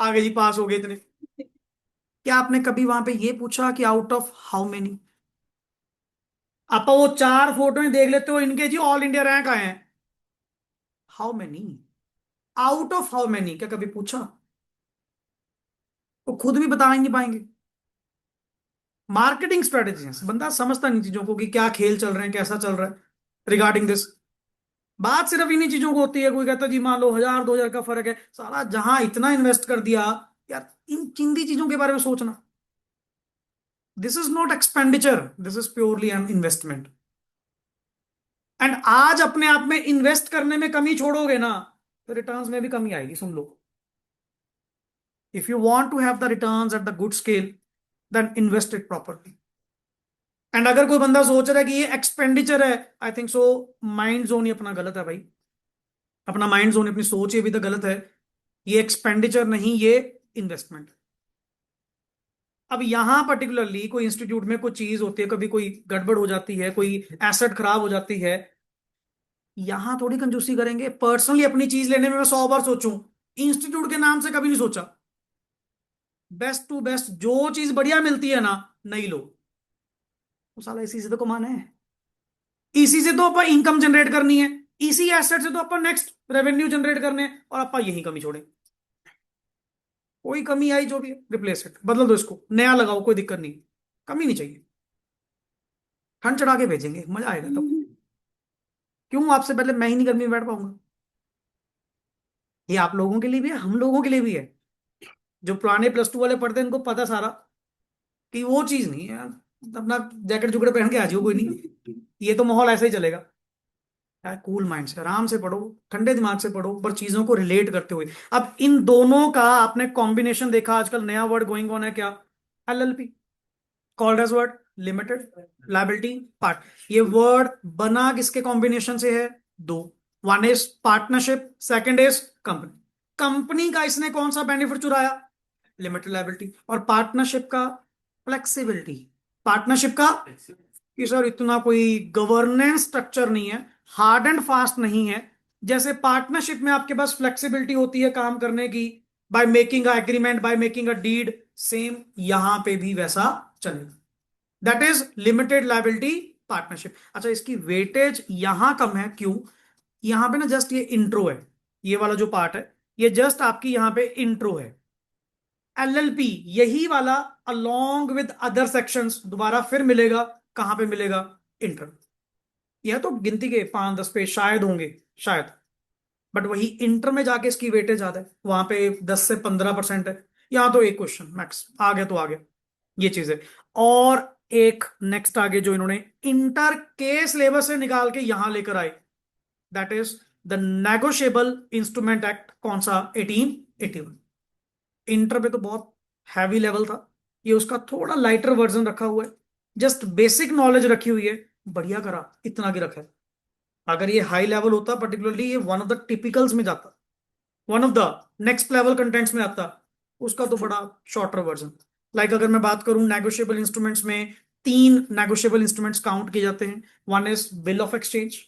आगे जी पास हो गए इतने। क्या आपने कभी वहां पे ये पूछा कि आउट ऑफ हाउ मेनी? आप वो 4 फोटोएं देख लेते हो इनके जी ऑल इंडिया रैंक आए हैं, how many, out of how many, क्या कभी पूछा? वो खुद भी बता ही नहीं पाएंगे। मार्केटिंग स्ट्रेटेजीज, बंदा समझता नहीं चीजों को कि क्या खेल चल रहे हैं, कैसा चल रहा है रिगार्डिंग दिस। बात सिर्फ इन्हीं चीजों को होती है, कोई कहता है जी मान लो 1,000-2,000 का फर्क है, साला जहां इतना इन्वेस्ट कर दिया। यार इन चिंदी चीजों के बारे में सोचना। This is not expenditure, this is purely an investment. And आज अपने आप में इन्वेस्ट करने में कमी छोड़ोगे ना, तो रिटर्न्स में भी कमी आएगी, सुन लो। If you want to have the returns at the good scale, then invest it properly. And अगर कोई बंदा सोच रहा है कि ये एक्सपेंडिचर है, I think so mind zone ही अपना गलत है भाई। अपना माइंड जोन, अपनी सोच ये भी तो गलत है। ये एक्सपेंडिचर नहीं, ये इन्वेस्टमेंट। अब यहां पर्टिकुलरली कोई इंस्टीट्यूट में कोई चीज होती है, कभी कोई गड़बड़ हो जाती है, कोई एसेट खराब हो जाती है, यहां थोड़ी कंजूसी करेंगे। पर्सनली अपनी चीज लेने में मैं 100 बार सोचूं, इंस्टीट्यूट के नाम से कभी नहीं सोचा। बेस्ट टू बेस्ट जो चीज बढ़िया मिलती है ना, नहीं लो। वो साला इसी से तो कमाना है, इसी से तो अपन इनकम जनरेट करनी है, इसी एसेट से तो अपन नेक्स्ट रेवेन्यू जनरेट करने हैं, और अपन यही कमी छोड़े। कोई कमी आई जो भी रिप्लेस इट, बदल दो इसको, नया लगाओ, कोई दिक्कत नहीं। कमी नहीं चाहिए। ठंड चढ़ा के भेजेंगे, मजा आएगा तब। क्यों आपसे पहले मैं ही नहीं गर्मी में बैठ पाऊंगा? ये आप लोगों के लिए भी है, हम लोगों के लिए भी है। जो पुराने +2 वाले पढ़ते हैं उनको पता सारा कि वो चीज नहीं है यार। अपना जैकेट जुकेट पहन के आ जाओ, कोई नहीं, ये तो माहौल ऐसा ही चलेगा। यार कूल माइंड से आराम से पढ़ो, ठंडे दिमाग से पढ़ो, पर चीजों को रिलेट करते हुए। अब इन दोनों का आपने कॉम्बिनेशन देखा, आजकल नया वर्ड गोइंग ऑन है क्या? LLP, called as word limited liability part. ये वर्ड बना किसके कॉम्बिनेशन से है? दो। One is partnership, second is company. Company का इसने कौन सा बेनिफिट चुराया? Limited liability. और पार्टनरशिप का फ्लेक्सिबिलिटी। पार्टनरशिप का कि सर इतना कोई गवर्नेंस स्ट्रक्चर नहीं है, हार्ड एंड फास्ट नहीं है। जैसे पार्टनरशिप में आपके पास फ्लेक्सिबिलिटी होती है काम करने की, by making a agreement, by making a deed, same यहां पे भी वैसा चलेगा। That is limited liability partnership. अच्छा इसकी वेटेज यहां कम है, क्यों? यहां पे ना जस्ट ये इंट्रो है, ये वाला जो पार्ट है, ये जस्ट आपकी यहां पे इंट्रो है। एलएलपी यही वाला अलोंग विद अदर सेक्शंस दोबारा फिर मिलेगा, कहां पे मिलेगा? इंटर। यह तो गिनती के 5-10 पेज शायद होंगे, शायद। बट वही इंटर में जाके इसकी वेटेज ज्यादा है, वहां पे 10 से 15% है। यहाँ तो एक क्वेश्चन मैक्स आ गया तो आ गया, ये चीज है। और एक नेक्स्ट आगे जो इन्होंने इंटर के सिलेबस से निकाल के यहां लेकर आए, that is the negotiable instrument act. कौन सा? 1881। इंटर पे तो बहुत हैवी लेवल था, ये उसका थोड़ा लाइटर वर्जन रखा हुआ है, जस्ट बेसिक नॉलेज रखी हुई है। बढ़िया करा इतना की रखा है। अगर ये हाई लेवल होता, पर्टिकुलरली ये वन ऑफ द टिपिकल्स में जाता, one of the next level contents में आता, उसका तो बड़ा शॉर्टर वर्जन। लाइक अगर मैं बात करूं नेगोशिएबल इंस्ट्रूमेंट्स में, 3 नेगोशिएबल इंस्ट्रूमेंट्स काउंट किए जाते हैं। One is bill of exchange,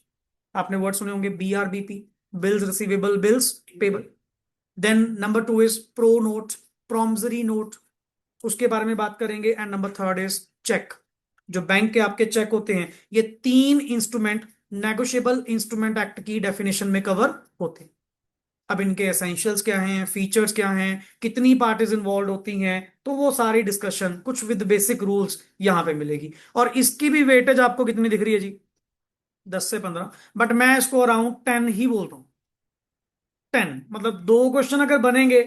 आपने वर्ड सुने होंगे, BRBP, bills receivable, bills payable. Then number 2 is pro note, promissory note, उसके बारे में बात करेंगे। एंड नंबर 3 इज चेक, जो बैंक के आपके चेक होते हैं। ये 3 इंस्ट्रूमेंट नेगोशिएबल इंस्ट्रूमेंट एक्ट की डेफिनेशन में कवर होते हैं। अब इनके एसेंशियल्स क्या हैं, फीचर्स क्या हैं, कितनी पार्टीज इन्वॉल्व होती हैं, तो वो सारी डिस्कशन कुछ विद बेसिक रूल्स यहां पे मिलेगी। और इसकी भी वेटेज आपको कितनी दिख रही है जी? 10 से 15। बट मैं इसको अराउंड 10 ही बोल रहा हूँ। 10 मतलब 2 क्वेश्चन अगर बनेंगे,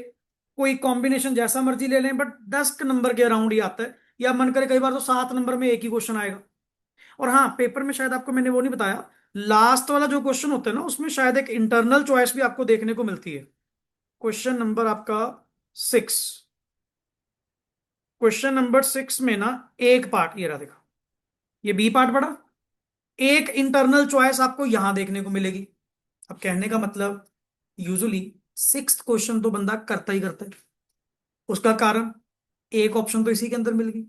कोई कॉम्बिनेशन जैसा मर्जी ले लें, बट 10 नंबर के अराउंड ही आता है। या मन करे कई बार तो 7 नंबर में एक ही क्वेश्चन आएगा। और हाँ पेपर में शायद आपको मैंने वो नहीं बताया, लास्ट वाला जो क्वेश्चन होता है ना, उसमें शायद एक इंटरनल चॉइस भी आपको देखने को मिलती है। क्वेश्चन नंबर आपका 6। क्वेश्चन नंबर 6 में ना एक पार्ट ये रहा, देखा, ये बी पार्ट पड़ा। एक इंटरनल चॉइस आपको यहां देखने को मिलेगी। अब कहने का मतलब, यूजुअली सिक्स्थ क्वेश्चन तो बंदा करता ही करता है। उसका कारण, एक ऑप्शन तो इसी के अंदर मिल गई।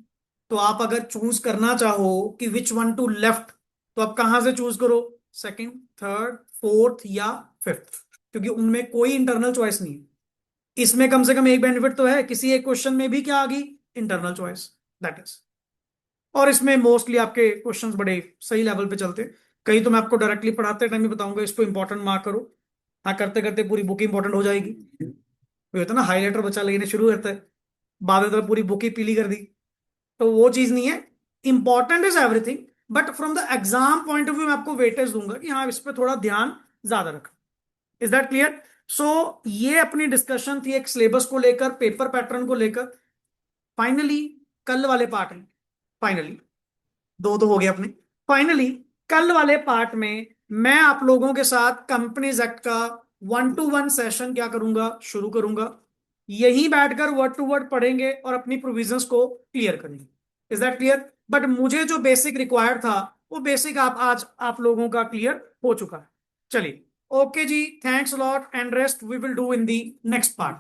तो आप अगर चूज करना चाहो कि विच वन टू लेफ्ट, तो आप कहां से चूज करो? सेकंड, थर्ड, फोर्थ या फिफ्थ, क्योंकि उनमें कोई इंटरनल चॉइस नहीं है। इसमें कम से कम एक बेनिफिट तो है, किसी एक क्वेश्चन में भी क्या आ गई? Internal choice, that is. और इसमें मोस्टली आपके क्वेश्चंस बड़े सही लेवल पे चलते हैं। कई तो मैं आपको डायरेक्टली पढ़ाते टाइम ही बताऊंगा इसको इंपॉर्टेंट मार्क करो। हाँ, करते करते पूरी बुक इंपॉर्टेंट हो जाएगी। तो ये तो ना हाईलाइटर बच्चा लेने शुरू करता है, बाद में तो पूरी बुक ही पीली कर दी। तो वो चीज नहीं है। Important is everything, but from the exam point of view मैं आपको वेटेज दूंगा कि हाँ, इस पर थोड़ा ध्यान ज्यादा रखा। Is that clear? सो ये अपनी डिस्कशन थी एक सिलेबस को लेकर, पेपर पैटर्न को लेकर। फाइनली कल वाले पार्ट में, फाइनली दो तो हो गए अपने। फाइनली कल वाले पार्ट में मैं आप लोगों के साथ कंपनीज एक्ट का 1-to-1 सेशन क्या करूंगा, शुरू करूंगा। यहीं बैठकर वर्ड टू वर्ड पढ़ेंगे और अपनी प्रोविजंस को क्लियर करेंगे। Is that clear? बट मुझे जो बेसिक रिक्वायर्ड था, वो बेसिक आप आज आप लोगों का क्लियर हो चुका है। चलिए, ओके जी, thanks lot and rest we will do in the next part.